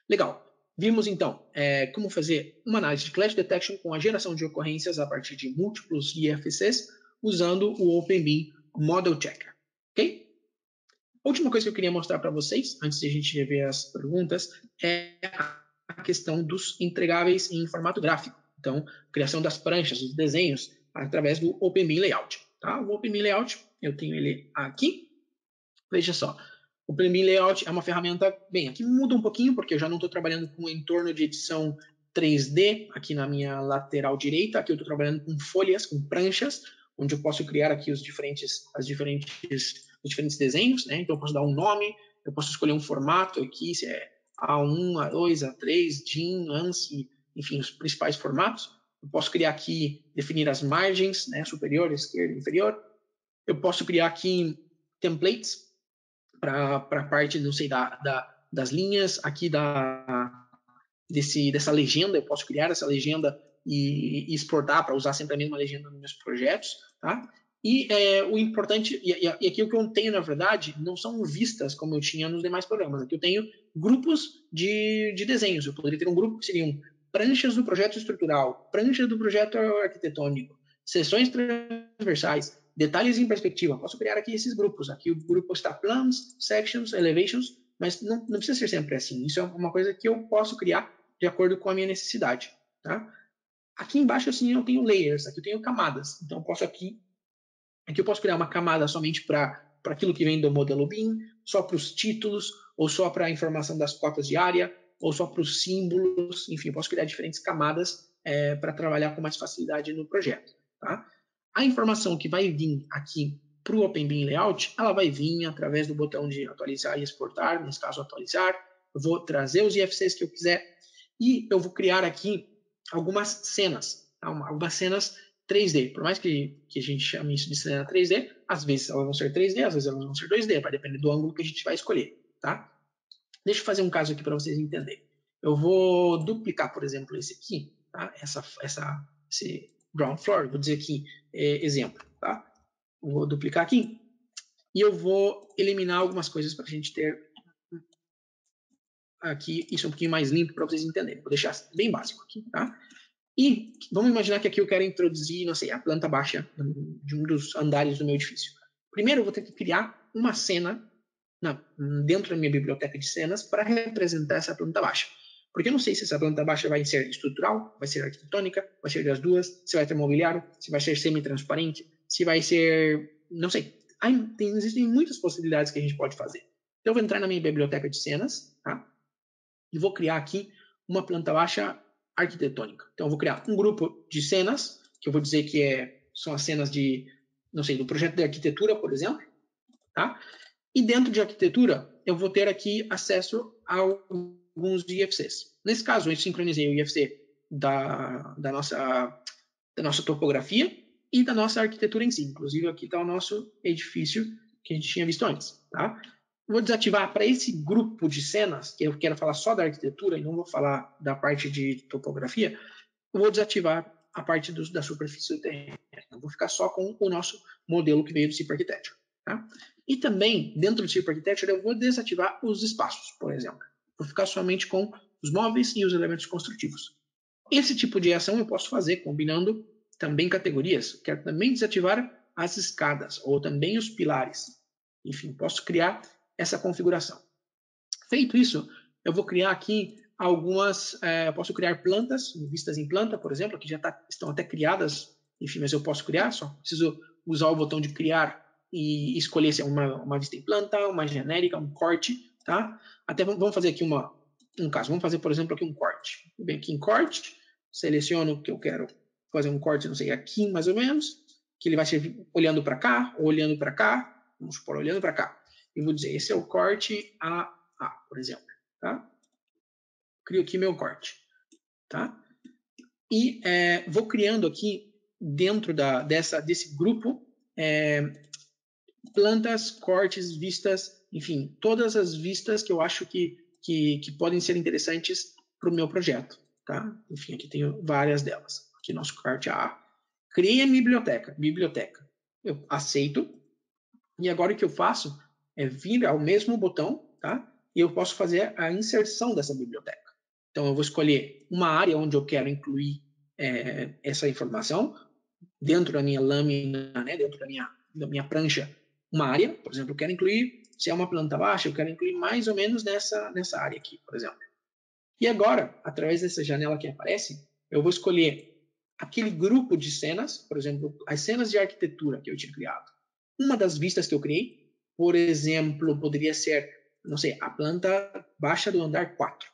Legal. Vimos, então, como fazer uma análise de Clash Detection com a geração de ocorrências a partir de múltiplos IFCs usando o OpenBeam Model Checker, ok? A última coisa que eu queria mostrar para vocês, antes de a gente rever as perguntas, é a questão dos entregáveis em formato gráfico. Então, criação das pranchas, dos desenhos, através do OpenBeam Layout. Tá? O OpenBeam Layout, eu tenho ele aqui. Veja só, o OpenBeam Layout é uma ferramenta, bem, aqui muda um pouquinho, porque eu já não estou trabalhando com o entorno de edição 3D, aqui na minha lateral direita. Aqui eu estou trabalhando com folhas, com pranchas, onde eu posso criar aqui os diferentes desenhos, né? Então eu posso dar um nome, eu posso escolher um formato aqui, se é A1, A2, A3, DIN, ANSI, enfim, os principais formatos. Eu posso criar aqui, definir as margens, né? Superior, esquerda, inferior. Eu posso criar aqui templates para a parte, não sei, das linhas aqui dessa legenda. Eu posso criar essa legenda e exportar para usar sempre a mesma legenda nos meus projetos, tá? E o importante, e aqui o que eu tenho, na verdade, não são vistas como eu tinha nos demais programas. Aqui eu tenho grupos de desenhos. Eu poderia ter um grupo que seriam pranchas do projeto estrutural, pranchas do projeto arquitetônico, seções transversais, detalhes em perspectiva. Posso criar aqui esses grupos. Aqui o grupo está plans, sections, elevations, mas não precisa ser sempre assim. Isso é uma coisa que eu posso criar de acordo com a minha necessidade, tá? Aqui embaixo, assim, eu tenho layers, aqui eu tenho camadas. Então, eu posso aqui eu posso criar uma camada somente para aquilo que vem do modelo BIM, só para os títulos, ou só para a informação das cotas de área, ou só para os símbolos. Enfim, eu posso criar diferentes camadas para trabalhar com mais facilidade no projeto, tá? A informação que vai vir aqui para o OpenBeam Layout, ela vai vir através do botão de atualizar e exportar, nesse caso atualizar. Eu vou trazer os IFCs que eu quiser e eu vou criar aqui algumas cenas, tá? Algumas cenas 3D. Por mais que a gente chame isso de cena 3D, às vezes elas vão ser 3D, às vezes elas vão ser 2D, vai depender do ângulo que a gente vai escolher, tá? Deixa eu fazer um caso aqui para vocês entenderem. Eu vou duplicar, por exemplo, esse aqui, tá? Esse ground floor, vou dizer aqui, exemplo, tá? Vou duplicar aqui e eu vou eliminar algumas coisas para a gente ter aqui isso um pouquinho mais limpo para vocês entenderem. Vou deixar bem básico aqui, tá? E vamos imaginar que aqui eu quero introduzir, não sei, a planta baixa de um dos andares do meu edifício. Primeiro eu vou ter que criar uma cena dentro da minha biblioteca de cenas para representar essa planta baixa. Porque eu não sei se essa planta baixa vai ser estrutural, vai ser arquitetônica, vai ser das duas, se vai ter mobiliário, se vai ser semi-transparente, se vai ser... não sei. Existem muitas possibilidades que a gente pode fazer. Então eu vou entrar na minha biblioteca de cenas, tá? E vou criar aqui uma planta baixa arquitetônica. Então eu vou criar um grupo de cenas, que eu vou dizer que são as cenas de, não sei, do projeto de arquitetura, por exemplo, tá? E dentro de arquitetura, eu vou ter aqui acesso a alguns IFCs. Nesse caso, eu sincronizei o IFC da nossa topografia e da nossa arquitetura em si. Inclusive, aqui está o nosso edifício que a gente tinha visto antes. Tá? Vou desativar para esse grupo de cenas, que eu quero falar só da arquitetura e não vou falar da parte de topografia, eu vou desativar a parte da superfície do terreno. Eu vou ficar só com o nosso modelo que veio do Cip Architecture. Tá? E também, dentro do Cip Architecture, eu vou desativar os espaços, por exemplo. Vou ficar somente com os móveis e os elementos construtivos. Esse tipo de ação eu posso fazer combinando também categorias. Quero também desativar as escadas ou também os pilares. Enfim, posso criar essa configuração. Feito isso, eu vou criar aqui algumas... posso criar plantas, vistas em planta, por exemplo, que já estão até criadas. Enfim, mas eu posso criar, só preciso usar o botão de criar e escolher se é uma vista em planta, uma genérica, um corte, tá? Até vamos fazer aqui um caso. Vamos fazer, por exemplo, aqui um corte. Vem aqui em corte, seleciono que eu quero fazer um corte, não sei, aqui mais ou menos, que ele vai ser olhando para cá, ou olhando para cá, vamos supor, olhando para cá. E vou dizer, esse é o corte AA, por exemplo, tá? Crio aqui meu corte, tá? E vou criando aqui, dentro desse grupo, plantas, cortes, vistas, enfim, todas as vistas que eu acho que podem ser interessantes para o meu projeto, tá? Enfim, aqui tenho várias delas. Aqui nosso corte A. Criei a biblioteca. Eu aceito. E agora o que eu faço é vir ao mesmo botão, tá? E eu posso fazer a inserção dessa biblioteca. Então eu vou escolher uma área onde eu quero incluir essa informação dentro da minha lâmina, né? Dentro da minha prancha, uma área, por exemplo, eu quero incluir, se é uma planta baixa, eu quero incluir mais ou menos nessa área aqui, por exemplo. E agora, através dessa janela que aparece, eu vou escolher aquele grupo de cenas, por exemplo, as cenas de arquitetura que eu tinha criado. Uma das vistas que eu criei, por exemplo, poderia ser, não sei, a planta baixa do andar 4.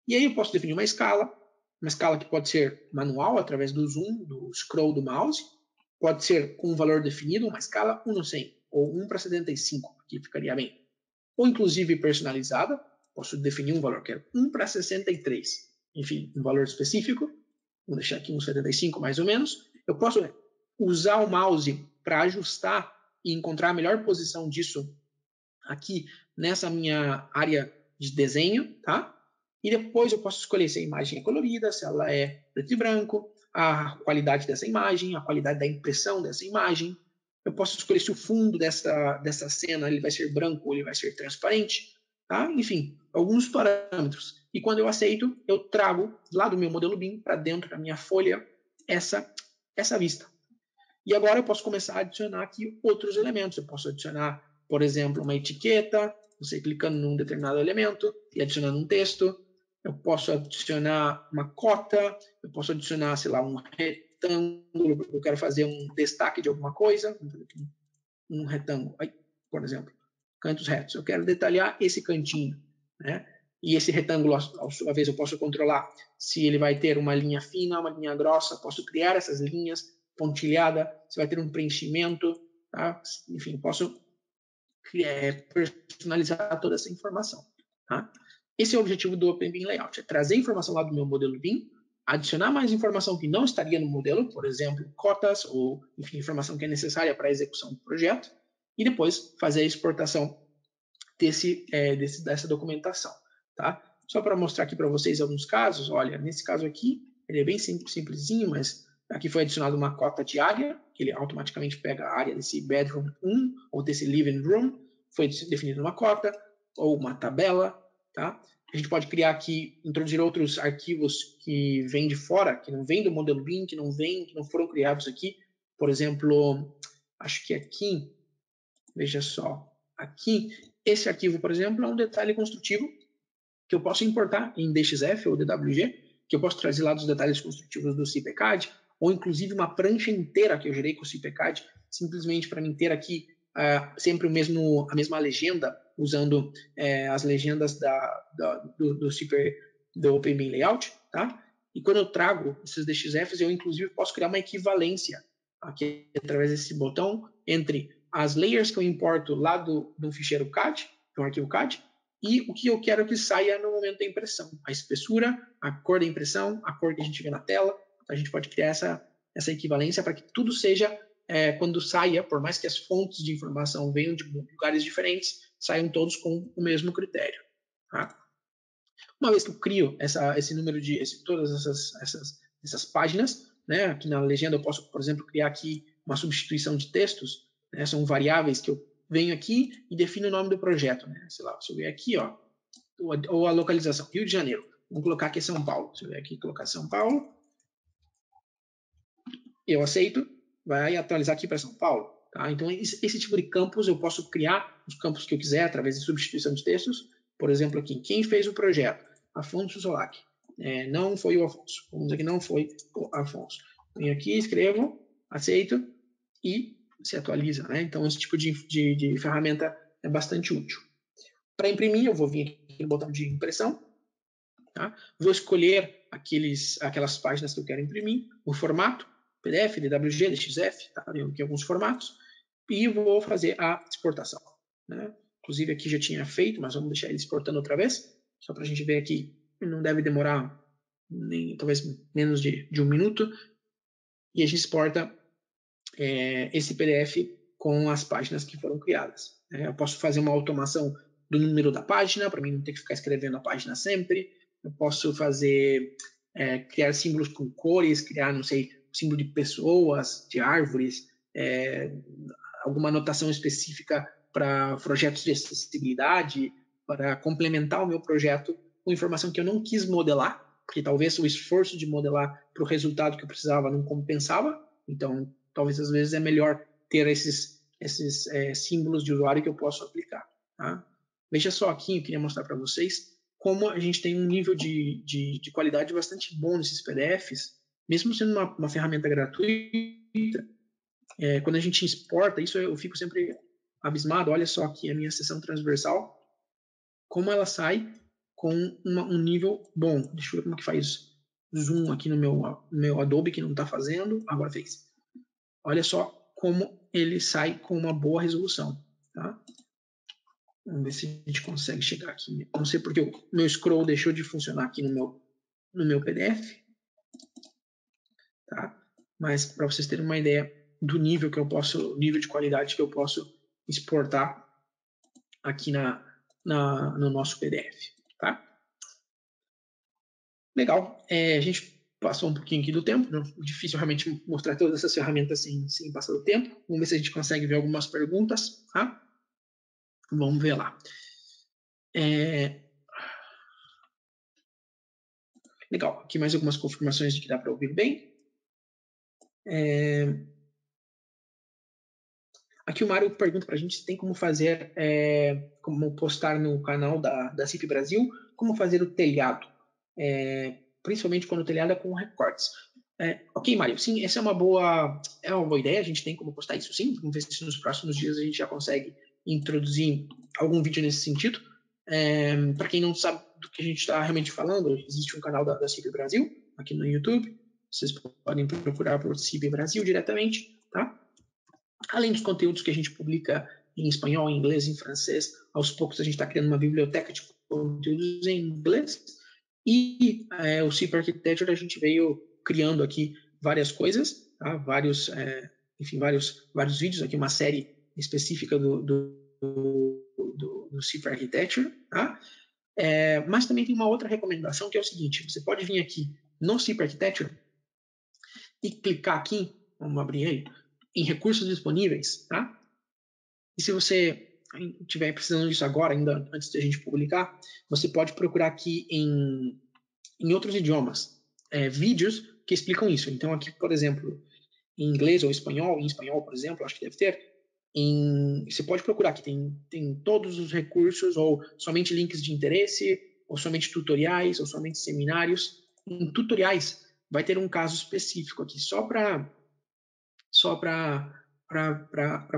E aí eu posso definir uma escala que pode ser manual, através do zoom, do scroll do mouse, pode ser com um valor definido, uma escala 1 no 100, ou 1 para 75, que ficaria bem. Ou inclusive personalizada, posso definir um valor que é 1 para 63, enfim, um valor específico, vou deixar aqui uns 75 mais ou menos. Eu posso usar o mouse para ajustar e encontrar a melhor posição disso aqui nessa minha área de desenho, tá? E depois eu posso escolher se a imagem é colorida, se ela é preto e branco, a qualidade dessa imagem, a qualidade da impressão dessa imagem. Eu posso escolher se o fundo dessa cena ele vai ser branco ou ele vai ser transparente, tá? Enfim, alguns parâmetros. E quando eu aceito, eu trago lá do meu modelo BIM para dentro da minha folha essa vista. E agora eu posso começar a adicionar aqui outros elementos. Eu posso adicionar, por exemplo, uma etiqueta, você clicando num determinado elemento e adicionando um texto. Eu posso adicionar uma cota, eu posso adicionar, sei lá, um retângulo, porque eu quero fazer um destaque de alguma coisa, um retângulo, por exemplo, cantos retos. Eu quero detalhar esse cantinho, né? E esse retângulo, à sua vez, eu posso controlar se ele vai ter uma linha fina, uma linha grossa, posso criar essas linhas, pontilhada, se vai ter um preenchimento, tá? Enfim, posso personalizar toda essa informação, tá? Esse é o objetivo do Open BIM Layout, é trazer informação lá do meu modelo BIM, adicionar mais informação que não estaria no modelo, por exemplo, cotas ou, enfim, informação que é necessária para a execução do projeto, e depois fazer a exportação dessa documentação, tá? Só para mostrar aqui para vocês alguns casos, olha, nesse caso aqui, ele é bem simplesinho, mas aqui foi adicionada uma cota de área, que ele automaticamente pega a área desse bedroom 1 ou desse living room, foi definida uma cota ou uma tabela, tá? A gente pode criar aqui, introduzir outros arquivos que vêm de fora, que não vêm do modelo BIM, que não foram criados aqui. Por exemplo, acho que aqui, veja só, aqui, esse arquivo, por exemplo, é um detalhe construtivo que eu posso importar em DXF ou DWG, que eu posso trazer lá dos detalhes construtivos do CIPCAD, ou inclusive uma prancha inteira que eu gerei com o CIPCAD, simplesmente para mim ter aqui sempre a mesma legenda, usando as legendas do OpenBIM Layout, tá? E quando eu trago esses DXFs, eu inclusive posso criar uma equivalência aqui através desse botão entre as layers que eu importo lá do ficheiro CAD, do arquivo CAD, e o que eu quero que saia no momento da impressão. A espessura, a cor da impressão, a cor que a gente vê na tela. A gente pode criar essa equivalência para que tudo seja, quando saia, por mais que as fontes de informação venham de lugares diferentes, saiam todos com o mesmo critério. Tá? Uma vez que eu crio esse número todas essas páginas, né, aqui na legenda eu posso, por exemplo, criar aqui uma substituição de textos, né, são variáveis que eu venho aqui e defino o nome do projeto. Né? Sei lá, se eu ver aqui, ó, ou a localização, Rio de Janeiro. Vamos colocar aqui São Paulo. Se eu ver aqui colocar São Paulo, eu aceito, vai atualizar aqui para São Paulo. Tá? Então, esse tipo de campos eu posso criar os campos que eu quiser através de substituição de textos. Por exemplo, aqui, quem fez o projeto? Afonso Zolac. Não foi o Afonso. Vamos dizer que não foi o Afonso. Venho aqui, escrevo, aceito e se atualiza. Né? Então, esse tipo de ferramenta é bastante útil. Para imprimir, eu vou vir aqui no botão de impressão. Tá? Vou escolher aquelas páginas que eu quero imprimir, o formato, PDF, DWG, DXF, tá? Tem aqui alguns formatos, e vou fazer a exportação. Né? Inclusive aqui já tinha feito, mas vamos deixar ele exportando outra vez, só para a gente ver aqui, não deve demorar talvez menos de 1 minuto, e a gente exporta esse PDF com as páginas que foram criadas. Eu posso fazer uma automação do número da página, para mim não ter que ficar escrevendo a página sempre. Eu posso fazer, criar símbolos com cores, criar, não sei, símbolo de pessoas, de árvores, alguma anotação específica para projetos de acessibilidade, para complementar o meu projeto com informação que eu não quis modelar, porque talvez o esforço de modelar para o resultado que eu precisava não compensava. Então, talvez às vezes é melhor ter esses símbolos de usuário que eu posso aplicar. Tá? Veja só aqui, eu queria mostrar para vocês como a gente tem um nível de qualidade bastante bom nesses PDFs, mesmo sendo uma ferramenta gratuita. Quando a gente exporta, isso eu fico sempre abismado. Olha só aqui a minha seção transversal, como ela sai com um nível bom. Deixa eu ver como que faz zoom aqui no meu Adobe, que não está fazendo. Agora fez. Olha só como ele sai com uma boa resolução. Tá? Vamos ver se a gente consegue chegar aqui. Não sei porque o meu scroll deixou de funcionar aqui no meu PDF. Tá? Mas para vocês terem uma ideia do nível de qualidade que eu posso exportar aqui no nosso PDF. Tá? Legal. A gente passou um pouquinho aqui do tempo. Né? Difícil realmente mostrar todas essas ferramentas sem passar do tempo. Vamos ver se a gente consegue ver algumas perguntas. Tá? Vamos ver lá. Legal. Aqui mais algumas confirmações de que dá para ouvir bem. Aqui o Mário pergunta para a gente se tem como fazer, como postar no canal da CIP Brasil, como fazer o telhado, principalmente quando o telhado é com recortes. Ok, Mário, sim, essa é uma boa ideia, a gente tem como postar isso sim, vamos ver se nos próximos dias a gente já consegue introduzir algum vídeo nesse sentido. Para quem não sabe do que a gente está realmente falando, existe um canal da CIP Brasil aqui no YouTube, vocês podem procurar por CIP Brasil diretamente, tá? Além dos conteúdos que a gente publica em espanhol, em inglês, em francês, aos poucos a gente está criando uma biblioteca de conteúdos em inglês. E o CIP Architecture a gente veio criando aqui várias coisas, tá? vários vídeos aqui, uma série específica do CIP Architecture, tá? Mas também tem uma outra recomendação que é o seguinte: você pode vir aqui no CIP Architecture e clicar aqui, vamos abrir ele, em recursos disponíveis, tá? E se você estiver precisando disso agora, ainda antes de a gente publicar, você pode procurar aqui em outros idiomas, vídeos que explicam isso. Então, aqui, por exemplo, em inglês ou em espanhol, por exemplo, acho que deve ter, você pode procurar aqui, tem todos os recursos, ou somente links de interesse, ou somente tutoriais, ou somente seminários. Em tutoriais, vai ter um caso específico aqui, só para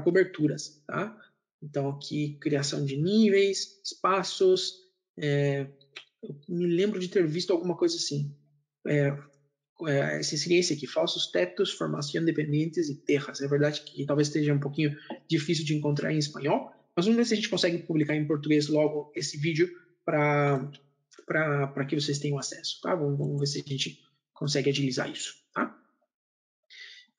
coberturas, tá? Então, aqui, criação de níveis, espaços, eu me lembro de ter visto alguma coisa assim. Esse seria esse aqui, falsos tetos, formação dependentes e terras. É verdade que talvez esteja um pouquinho difícil de encontrar em espanhol, mas vamos ver se a gente consegue publicar em português logo esse vídeo para que vocês tenham acesso, tá? Vamos ver se a gente consegue agilizar isso, tá?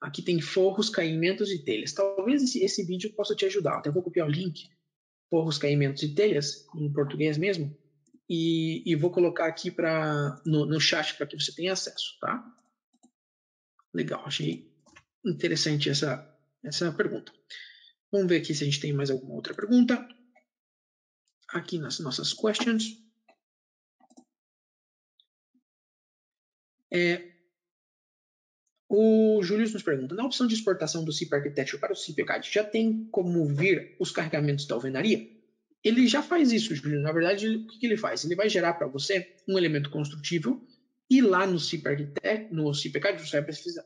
Aqui tem forros, caimentos e telhas. Talvez esse vídeo possa te ajudar. Até vou copiar o link, forros, caimentos e telhas, em português mesmo, e vou colocar aqui no chat para que você tenha acesso, tá? Legal, achei interessante essa pergunta. Vamos ver aqui se a gente tem mais alguma outra pergunta. Aqui nas nossas questions. O Júlio nos pergunta, na opção de exportação do CIP Architecture para o CIP ECAD, já tem como vir os carregamentos da alvenaria? Ele já faz isso, Júlio. Na verdade, o que ele faz? Ele vai gerar para você um elemento construtível e lá no CIP Architect, no CIP ECAD, você vai precisar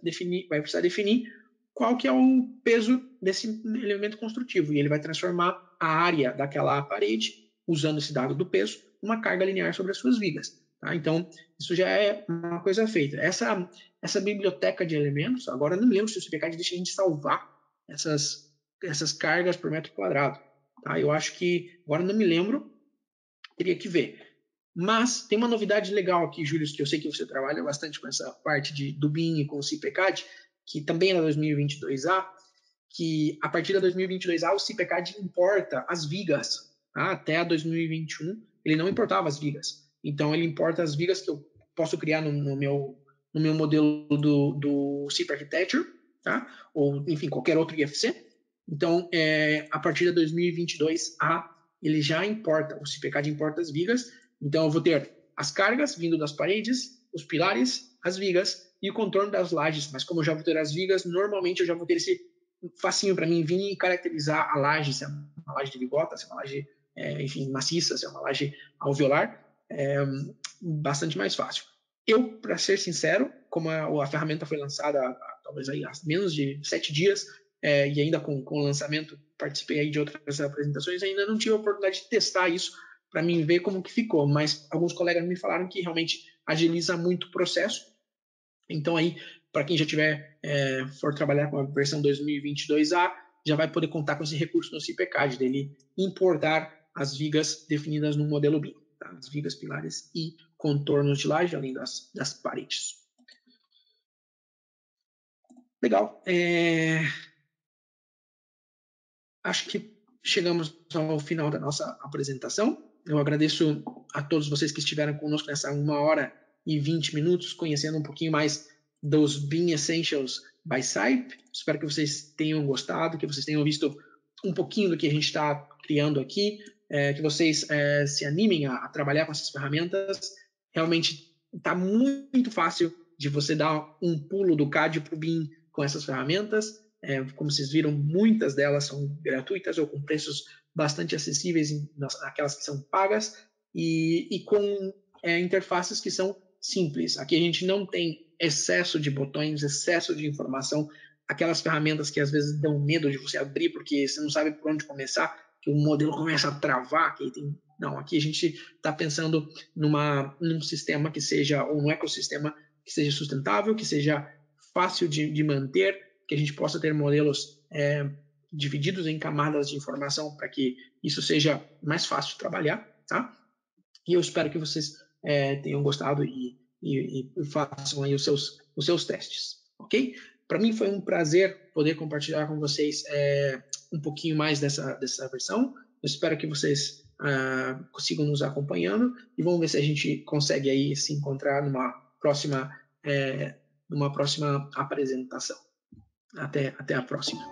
definir qual que é o peso desse elemento construtivo. E ele vai transformar a área daquela parede, usando esse dado do peso, uma carga linear sobre as suas vigas. Tá? Então, isso já é uma coisa feita. Essa biblioteca de elementos, agora eu não me lembro se o CIP ECAD deixa a gente salvar essas cargas por metro quadrado. Tá? Eu acho que, agora não me lembro, teria que ver. Mas tem uma novidade legal aqui, Júlio, que eu sei que você trabalha bastante com essa parte do BIM e com o CIP ECAD, que também é da 2022A, que a partir da 2022A o CIP ECAD importa as vigas. Tá? Até a 2021 ele não importava as vigas. Então ele importa as vigas que eu posso criar no meu modelo do CIP Architecture, tá? Ou enfim, qualquer outro IFC. Então, a partir da 2022A, ele já importa, o CIP ECAD importa as vigas. Então, eu vou ter as cargas vindo das paredes, os pilares, as vigas e o contorno das lajes. Mas como eu já vou ter as vigas, normalmente eu já vou ter esse facinho para mim vir e caracterizar a laje, se é uma laje de bigota, se é uma laje, enfim, maciça, se é uma laje alveolar, bastante mais fácil. Eu, para ser sincero, como a ferramenta foi lançada talvez aí há menos de 7 dias, e ainda com o lançamento participei aí de outras apresentações, ainda não tive a oportunidade de testar isso para mim ver como que ficou, mas alguns colegas me falaram que realmente agiliza muito o processo. Então aí, para quem já for trabalhar com a versão 2022A, já vai poder contar com esse recurso no CIP ECAD, dele importar as vigas definidas no modelo BIM, tá? As vigas, pilares e contornos de laje, além das paredes. Legal. Acho que chegamos ao final da nossa apresentação. Eu agradeço a todos vocês que estiveram conosco nessa 1 hora e 20 minutos, conhecendo um pouquinho mais dos BIM Essentials by SAIP. Espero que vocês tenham gostado, que vocês tenham visto um pouquinho do que a gente está criando aqui, que vocês se animem a trabalhar com essas ferramentas. Realmente está muito fácil de você dar um pulo do CAD para o BIM com essas ferramentas. Como vocês viram, muitas delas são gratuitas ou com preços bastante acessíveis naquelas que são pagas e com interfaces que são simples. Aqui a gente não tem excesso de botões, excesso de informação, aquelas ferramentas que às vezes dão medo de você abrir porque você não sabe por onde começar, que o modelo começa a travar. Não, aqui a gente está pensando num sistema que seja, ou num ecossistema que seja sustentável, que seja fácil de manter, que a gente possa ter modelos divididos em camadas de informação para que isso seja mais fácil de trabalhar, tá? E eu espero que vocês tenham gostado e façam aí os seus testes, ok? Para mim foi um prazer poder compartilhar com vocês um pouquinho mais dessa versão. Eu espero que vocês consigam nos acompanhando e vamos ver se a gente consegue aí se encontrar numa próxima apresentação. Até a próxima.